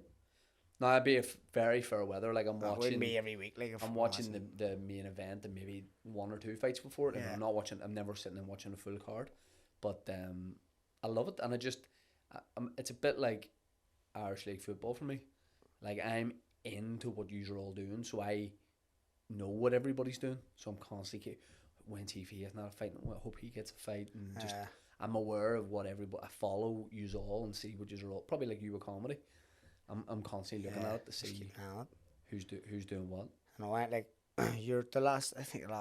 Now it'd be very fair weather. Like I'm watching. Wouldn't be every week. Like if I'm watching the main event and maybe 1 or 2 fights before it. And I'm not watching. I'm never sitting and watching a full card, but I love it, and it's a bit like Irish League football for me. Like I'm into what you're all doing, so I know what everybody's doing. So I'm constantly when's he not fighting. Well, I hope he gets a fight, and just I'm aware of what everybody. I follow you all and see what you're all probably like you with comedy. I'm constantly looking at it to see who's doing what. And I went like the last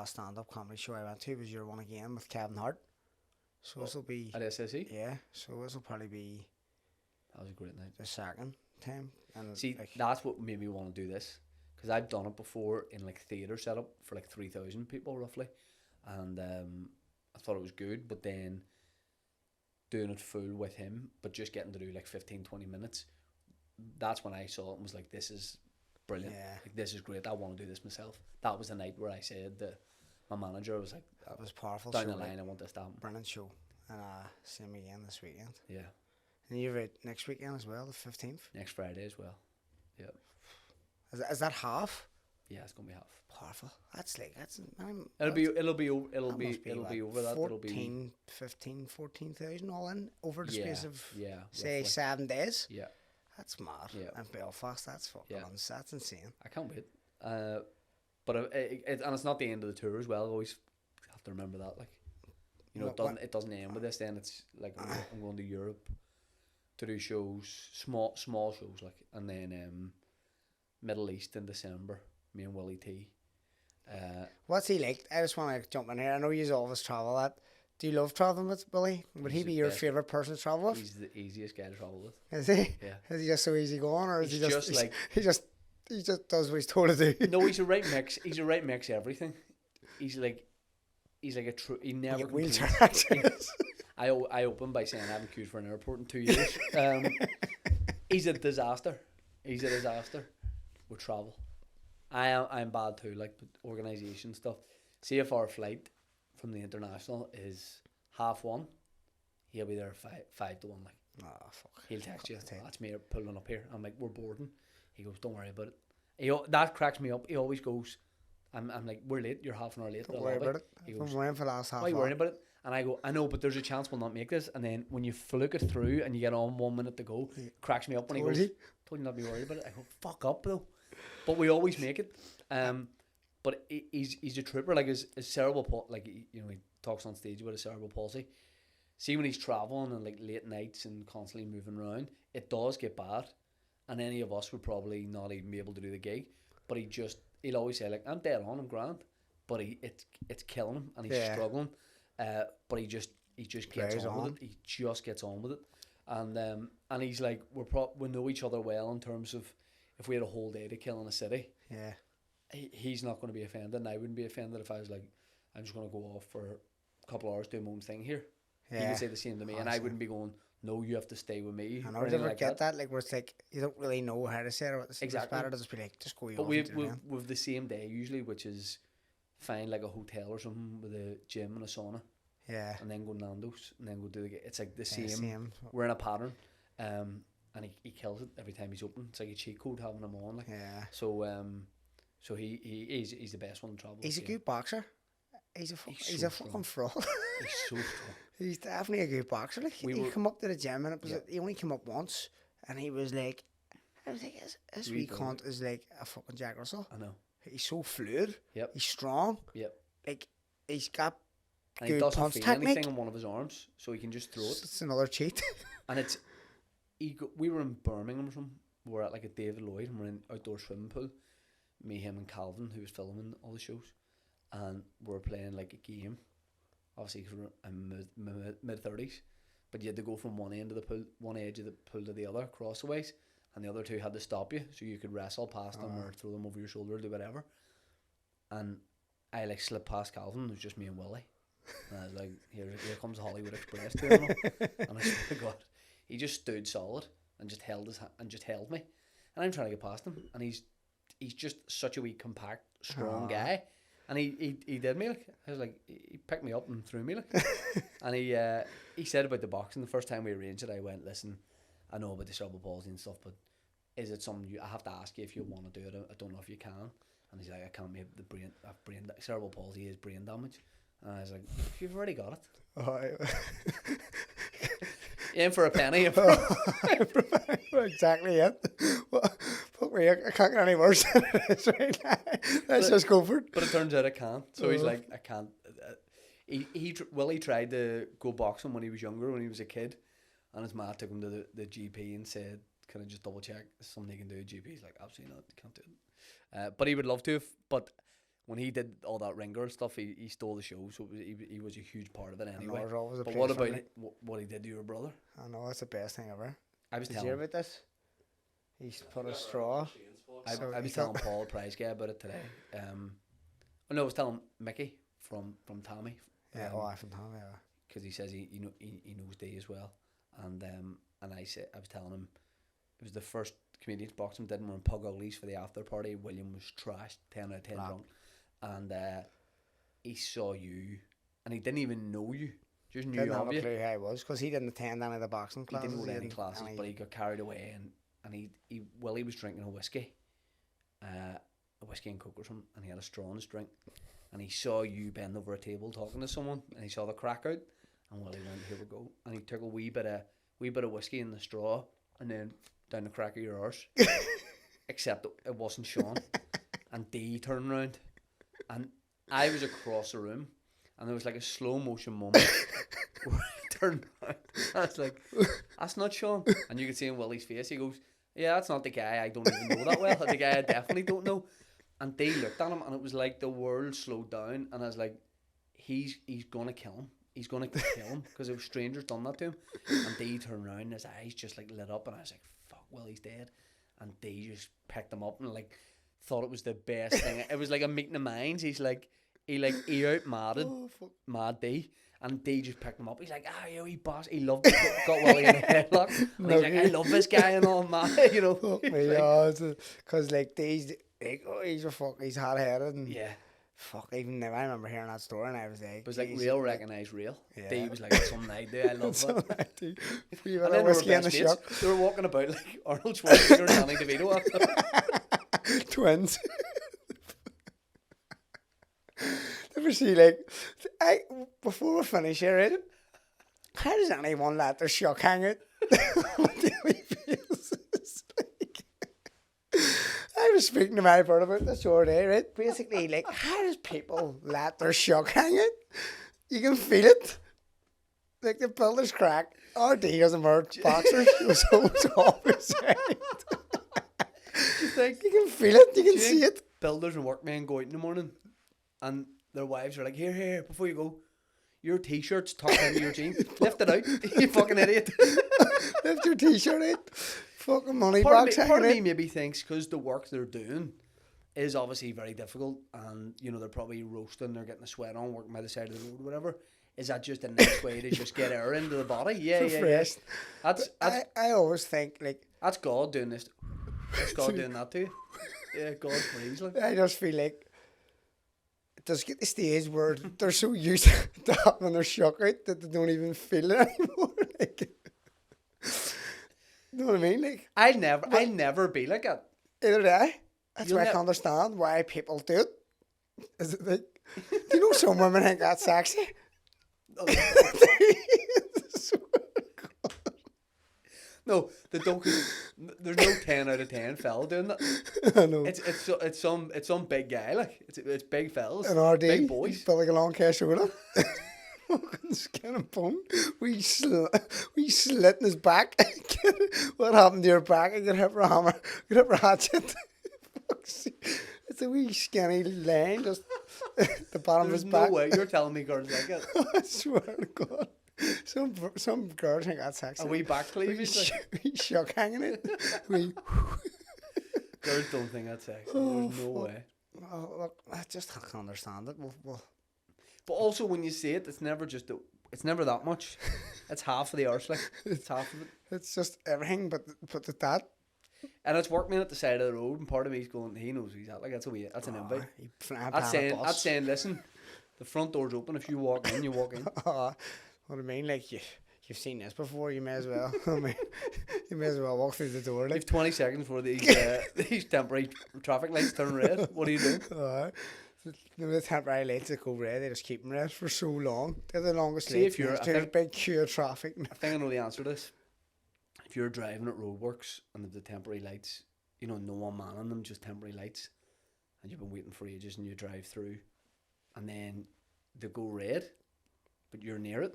stand-up comedy show I went to was your one again with Kevin Hart. So this will be at SSE. Yeah, so this will probably be. That was a great night. The second time, and see, that's what made me want to do this, because I've done it before in like theatre setup for like 3,000 people roughly, and I thought it was good, but then doing it full with him, but just getting to do like 15-20 minutes. That's when I saw it and was like, this is brilliant. Yeah. Like, this is great. I want to do this myself. That was the night where I said that my manager was like, that was powerful. Down the line, I want this to happen. Brilliant show. And see him again this weekend. Yeah. And you're right next weekend as well, the 15th? Next Friday as well. Yeah. Is that half? Yeah, it's gonna be half. Powerful. It'll be over that. 14,000 all in over the space of say roughly 7 days. Yeah. That's mad. Yeah. And Belfast, that's fucking that's insane. I can't wait. But and it's not the end of the tour as well. I always have to remember that. Like, you know, it doesn't end with this. Then it's like I'm going to Europe to do shows, small shows, like, and then Middle East in December. Me and Willie T. What's he like? I just want to jump in here. I know you always travel that. Do you love traveling with Willie? Would he be your favourite person to travel with? He's the easiest guy to travel with. Is he? Yeah. Is he just so easy going, or is he just like he just does what he's told to do? No, he's a right mix. He's a right mix of everything. He's like a true. He never wheelchair access. I opened by saying I haven't queued for an airport in 2 years. He's a disaster. With travel. I'm bad too, like organisation stuff. See if our flight from the international is 1:30, he'll be there 5 to 1. Like, oh fuck. He'll text you. That's me pulling up here. I'm like, we're boarding. He goes, don't worry about it. That cracks me up. He always goes, I'm like, we're late. You're half an hour late. Don't worry about it. He goes, I'm waiting for the last half. Why are you worrying about it? And I go, I know, but there's a chance we'll not make this. And then when you fluke it through and you get on 1 minute to go, it cracks me up when he goes, told you not to be worried about it. I go, fuck up though. But we always make it. But he's a trooper. Like his cerebral palsy, like, you know, he talks on stage about his cerebral palsy. See, when he's traveling and like late nights and constantly moving around, it does get bad. And any of us would probably not even be able to do the gig. But he'll always say, like, I'm dead on, I'm grand. But it's killing him and he's struggling. But he just gets on with it. He just gets on with it. And he's like, we know each other well in terms of if we had a whole day to kill in a city. Yeah. He's not going to be offended, and I wouldn't be offended if I was like, I'm just going to go off for a couple of hours doing my own thing here. Yeah. He would say the same to me, and I wouldn't be going, no, you have to stay with me. I know, never get that, like, where it's like, you don't really know how to say it or what to say. Exactly. It's better to just be like, just go off. But we've the same day usually, which is find like a hotel or something with a gym and a sauna. Yeah. And then go Nando's, and then go do the. It's like the same. We're in a pattern. And he kills it every time he's open. It's like a cheat code having him on. Like. Yeah. So he's the best one in trouble. He's a good boxer. He's a fucking fraud. He's so strong. He's definitely a good boxer. Like, he come up to the gym and he only came up once, and he was like, I was like, this wee cunt is like a fucking Jack Russell. I know. He's so fluid. Yep. He's strong. Yep. Like, he's got And good he doesn't punch feel technique. anything on one of his arms, so he can just throw it. It's another cheat. And it's, we were in Birmingham or something. We're at like a David Lloyd, and we're in outdoor swimming pool. Me, him, and Calvin, who was filming all the shows, and we're playing like a game. Obviously, because we're in mid-30s, but you had to go from one end of the pool, one edge of the pool to the other, crossways, and the other two had to stop you, so you could wrestle past them or throw them over your shoulder, do whatever. And I like slipped past Calvin. It was just me and Willie, and I was like, "Here comes Hollywood Express to him." And I swear to God, he just stood solid and just held held me, and I'm trying to get past him, and he's just such a wee compact, strong guy, and he did me like. I was like, he picked me up and threw me like, and he said about the boxing the first time we arranged it. I went, listen, I know about the cerebral palsy and stuff, but is it something I have to ask you if you want to do it? I don't know if you can. And he's like, I can't make cerebral palsy is brain damage. And I was like, you've already got it. Oh, In for a penny. Exactly it. Well, fuck me, I can't get any worse than it is right now. Let's just go for it. But it turns out I can't. So he's like, I can't. Willie tried to go boxing when he was younger, when he was a kid. And his ma took him to the GP and said, can I just double check? Is something he can do? GP, he's like, absolutely not, can't do it. But he would love to. But when he did all that ringer stuff, he stole the show. So he was a huge part of it anyway. But what about what he did to your brother? I know, it's the best thing ever. Did you hear about this? He's put a straw. I was telling Paul, the prize guy, about it today. I was telling Mickey from Tommy. Yeah, from Tommy, yeah. Because he says he knows D as well. And I was telling him, it was the first comedians boxing did, and we're in Pug Uglies for the after party. William was trashed, 10 out of 10 drunk. And he saw you, and he didn't even know you. Just knew didn't of you. Didn't have a clue who I was, because he didn't attend any of the boxing classes. He didn't go to any classes, but he got carried away, and Willie was drinking a whiskey and coke or something, and he had a straw in his drink, and he saw you bend over a table talking to someone, and he saw the crack out, and Willie went, here we go, and he took a wee bit of whiskey in the straw, and then down the crack of your arse, except it wasn't Sean, and D turned around, and I was across the room, and there was like a slow motion moment where I turned around, I was like, that's not Sean, and you could see in Willie's face, he goes, yeah, that's not the guy I don't even know that well, that's the guy I definitely don't know. And they looked at him, and it was like the world slowed down, and I was like, he's gonna kill him. He's gonna kill him, because a stranger's done that to him. And they turned around, and his eyes just like lit up, and I was like, fuck, Willie's dead. And they just picked him up and like thought it was the best thing. It was like a meeting of minds. He out-madded Mad D, and D just picked him up. He's like, yo, he boss. He loved it. Got Willie in a headlock. And he's like, I love this guy and all, man. You know. Fuck me, because like D's like, he's hard-headed and fuck, even now I remember hearing that story and I was like, it was like real recognise real. Yeah. D was like, it's something I do. I love it. And then whiskey in the SHUCK. They were walking about like Arnold Schwarzenegger and Danny DeVito after. Twins. Never see like, before we finish here, right? How does anyone let their SHUCK hang out on a daily basis? I was speaking to my brother about this the other day, right? Basically, like, how does people let their SHUCK hang out? You can feel it. Like, the builder's crack. RD doesn't wear boxers, so it's always right. You can feel it, you can see it. Builders and workmen go out in the morning, and their wives are like, here, before you go, your t-shirt's tucked into your jeans. Lift it out, you fucking idiot. Lift your t-shirt out. Fucking money part box. Part of me maybe thinks, because the work they're doing is obviously very difficult, and you know they're probably roasting, they're getting a sweat on, working by the side of the road, or whatever. Is that just a nice way to just get air into the body? Yeah. That's I always think like that's God doing this. That's God doing that to you. Yeah, God breathes. Like. I just feel like it does get the stage where they're so used to having their SHUCK out that they don't even feel it anymore. Like, you know what I mean? Like, I'll never be like that. Either do I. That's why I can't understand why people do it. Is it like, do you know some women think that's sexy? No, they don't. 'Cause there's no 10 out of 10 fella doing that. I know. It's some big guy, like it's big fellas, An RD, big he's boys. built like a long cash shoulder. Fucking skin and bone. We slit in his back. What happened to your back? I get hit for a hammer. Get hit for a hatchet. It's a wee skinny line just the bottom There's of his no back. way you're telling me girls like it. I swear to God. Some girls think that's sexy. A wee back cleavage. We SHUCK hanging it. We. Girls don't think that's sexy. There's no way. Oh, look, I just can't understand it. Well, But also when you see it, it's never that much. It's half of the arse, like it's half of it. it's just everything, but that. And it's working at the side of the road, and part of me's going, he knows he's at. Like that's an invite. That's saying, listen, the front door's open. If you walk in, you walk in. What I mean, like you've seen this before. You may as well. I mean, you may as well walk through the door. You Like have 20 seconds before these temporary traffic lights turn red. What do you do? The temporary lights that go red, they just keep them red for so long. They're the longest See, lights. if you're, There's big queue of traffic. I think I know the answer to this. If you're driving at Roadworks and the temporary lights, you know, no one man on them, just temporary lights, and you've been waiting for ages and you drive through, and then they go red, but you're near it.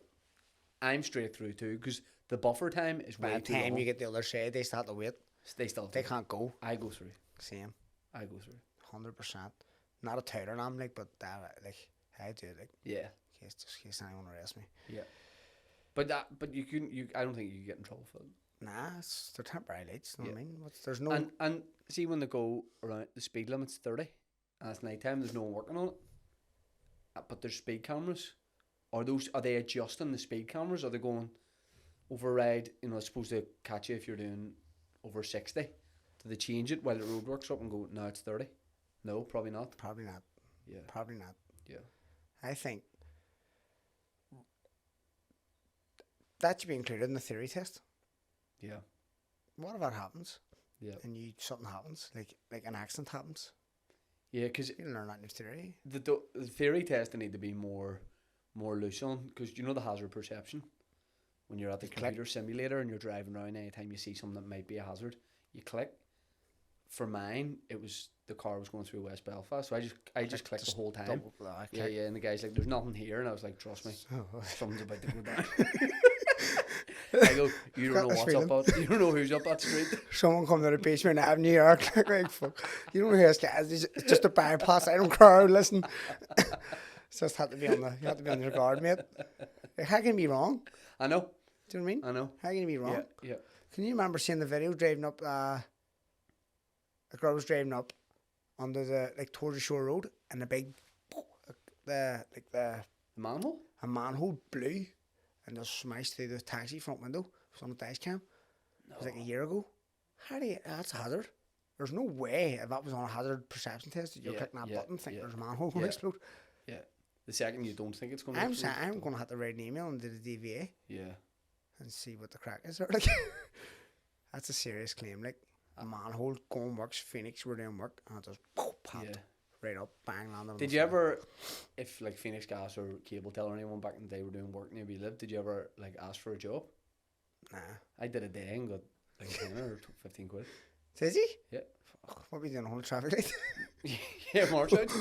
I'm straight through too, because the buffer time is way By the too time long. you get the other side, they start to wait. They can't go. I go through. Same. I go through. 100%. Not a touter, I'm like, but I do it, like, Yeah. in case anyone arrests me. Yeah. But I don't think you get in trouble for it. Nah, they're temporary lights, you know what I mean? There's no... And see when they go around, the speed limit's 30, and it's night time, there's no one working on it. But there's speed cameras. Are they adjusting the speed cameras? Are they going override, you know, it's supposed to catch you if you're doing over 60? Do they change it while the roadwork's up and go, no, it's 30? No, probably not. Probably not. Yeah. Probably not. Yeah. I think that should be included in the theory test. Yeah. What if that happens? Yeah. And something happens, like an accident happens? Yeah, because You learn that in theory. the theory test need to be more loose on, because you know the hazard perception. When you're at the computer simulator and you're driving around, anytime you see something that might be a hazard, you click. For mine, it was the car was going through West Belfast, so I just clicked the whole time. Yeah, and the guy's like, "There's nothing here," and I was like, "Trust me, something's about to go down." I go, "You don't know what's up out. You don't know who's up that street." Someone come to the basement in New York, like fuck. You don't know who this guy is. It's just a bypass. I don't care. Listen, it's just have to be on your guard, mate. Like, how can you be wrong? I know. Do you know what I mean? I know. How can you be wrong? Yeah. Can you remember seeing the video driving up? A girl was driving up under the towards the shore road, and the Manhole. a manhole blew and just smashed through the taxi front window. It was on the dash cam. No. It was like a year ago. That's a hazard. There's no way if that was on a hazard perception test that you're clicking that button thinking there's a manhole going to explode. Yeah. The second you don't think it's going to I'm explode. saying I'm going to have to write an email into the DVA Yeah. and see what the crack is. Like, that's a serious claim. Like, a manhole going works. Phoenix were doing work and it just popped right up, bang, landed on Did the you floor. ever, if like Phoenix Gas or Cabletel or anyone back in the day were doing work near where you lived, did you ever like ask for a job? Nah. I did a day and got like a tenner or 15 quid. Did he? Yeah. Fuck, what were you doing on the traffic light? Yeah, March out.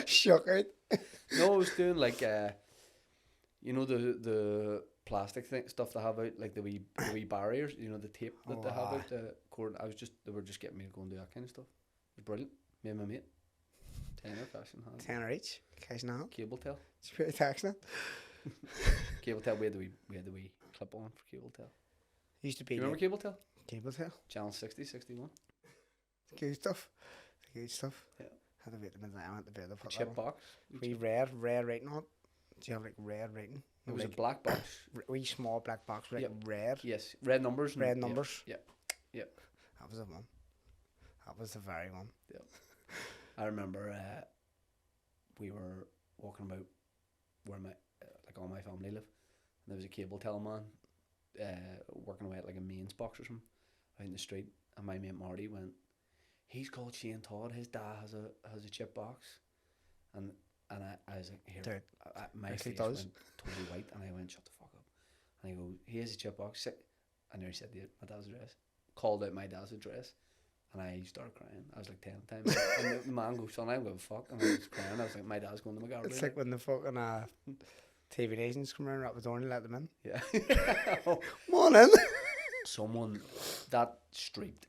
Shook out. No, I was doing like you know the plastic stuff they have out, like the wee barriers, you know, the tape that they have out the cord. They were just getting me to go and do that kind of stuff. It was brilliant. Me and my mate. Tenner cash in hand. Tenner each. Cash in hand. Cabletel. It's pretty taxing it. Cabletel, we had the wee clip on for Cabletel. Used to be. You remember Cabletel? Cabletel. Channel 60, 61. Good stuff. Good stuff. Yeah. Had to wait a minute. I went to bed. A chip box. Wee red writing on it. Do you have like red writing? It was like a black box. Wee small black box with red. Yes, red numbers. Red numbers. Yeah. That was the one. That was the very one. Yeah. I remember we were walking about where like all my family live, and there was a Cabletel man working away at like a mains box or something out in the street, and my mate Marty went, "He's called Shane Todd. His dad has a chip box," and I was like, "Here." Dude, my face went totally white, and I went, "Shut the fuck up!" And I go, "He has a chip box." I nearly said my dad's address. Called out my dad's address. And I started crying. I was like 10 times. And the man goes, son, I don't give a fuck. And I was crying. I was like, my dad's going to my garden. It's like when the fucking TV agents come around, rap the door and let them in. Yeah. Come on in. Someone, that street,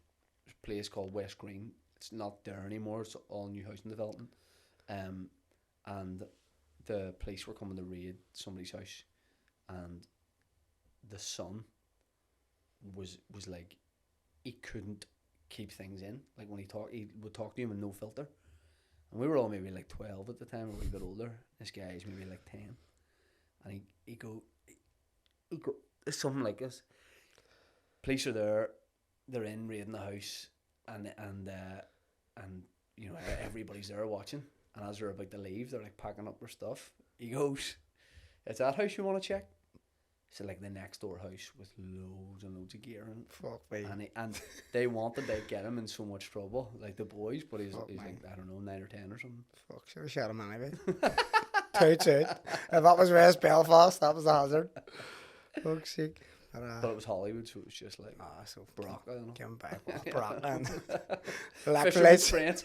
place called West Green, it's not there anymore. It's all new housing development. And the police were coming to raid somebody's house. And the son was like, he couldn't keep things in. Like when he would talk to him with no filter. And we were all maybe like 12 at the time, or a wee bit older. This guy is maybe like 10. And he go, it's something like this. Police are there, they're in raiding the house, and you know, everybody's there watching. And as they're about to leave, they're like packing up their stuff. He goes, "It's that house you want to check?" So like the next door house with loads and loads of gear and fuck me. And they wanted to get him in so much trouble, like the boys, but he's Fuck like, I don't know, 9 or 10 or something. Fuck, should have shot him anyway. Toot. If that was West Belfast, that was a hazard. Fuck's sake. But it was Hollywood, so it was just like so Brock, I don't know. give him back. Brock and Fisherman's electrolytes. friends.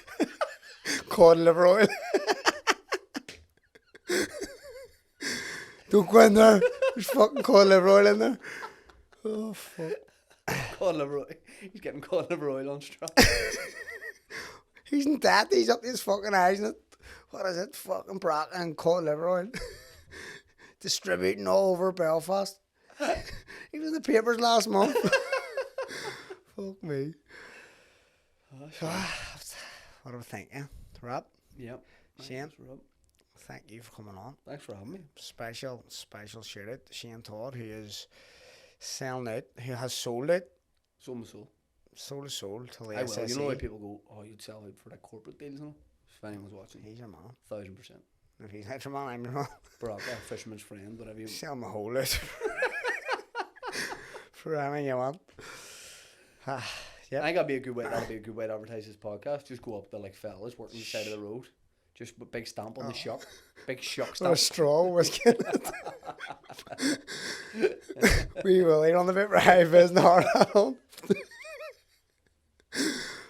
Cod liver oil. Don't go in there. There's fucking cod liver oil in there. Oh, fuck. Cod liver oil. He's getting cod liver oil on straw. He's in that. He's up his fucking eyes in it. What is it? Fucking Brock and cod liver oil. Distributing all over Belfast. He was in the papers last month. Fuck me. What are we thinking? Rob? Yep. Shane? Thank you for coming on. Thanks for having me. Special shout out to Shane Todd, who is selling out, who has sold out. Sold my soul. Sold his soul to the I will. SSE. You know why people go, oh, you'd sell out for like corporate deals and all? If anyone's watching. He's your man. 1000%. If he's not your man, I'm your man. Brock, fisherman's friend, whatever you Sell my whole out. For anything you want. I think that'll be a good way to advertise this podcast. Just go up to like fellas working on the side of the road. Just a big stamp on the SHUCK. Big SHUCK Or stamp. a straw was getting it. We will eat on the bit right biz and hard hat on.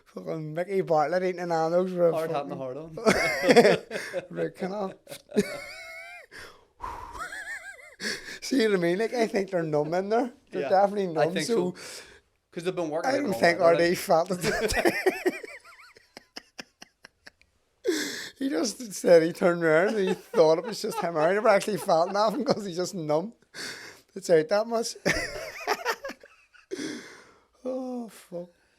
Fucking Mickey Bartlett eating an Nando's for a Hard hat and a hard on. root canal. See what I mean? Like, I think they're numb in there. They're definitely numb. I think so. Because they've been working. I don't think RD felt it. He just said he turned around and he thought it was just him. I never actually felt nothing because he's just numb. It's out that much. Oh, fuck.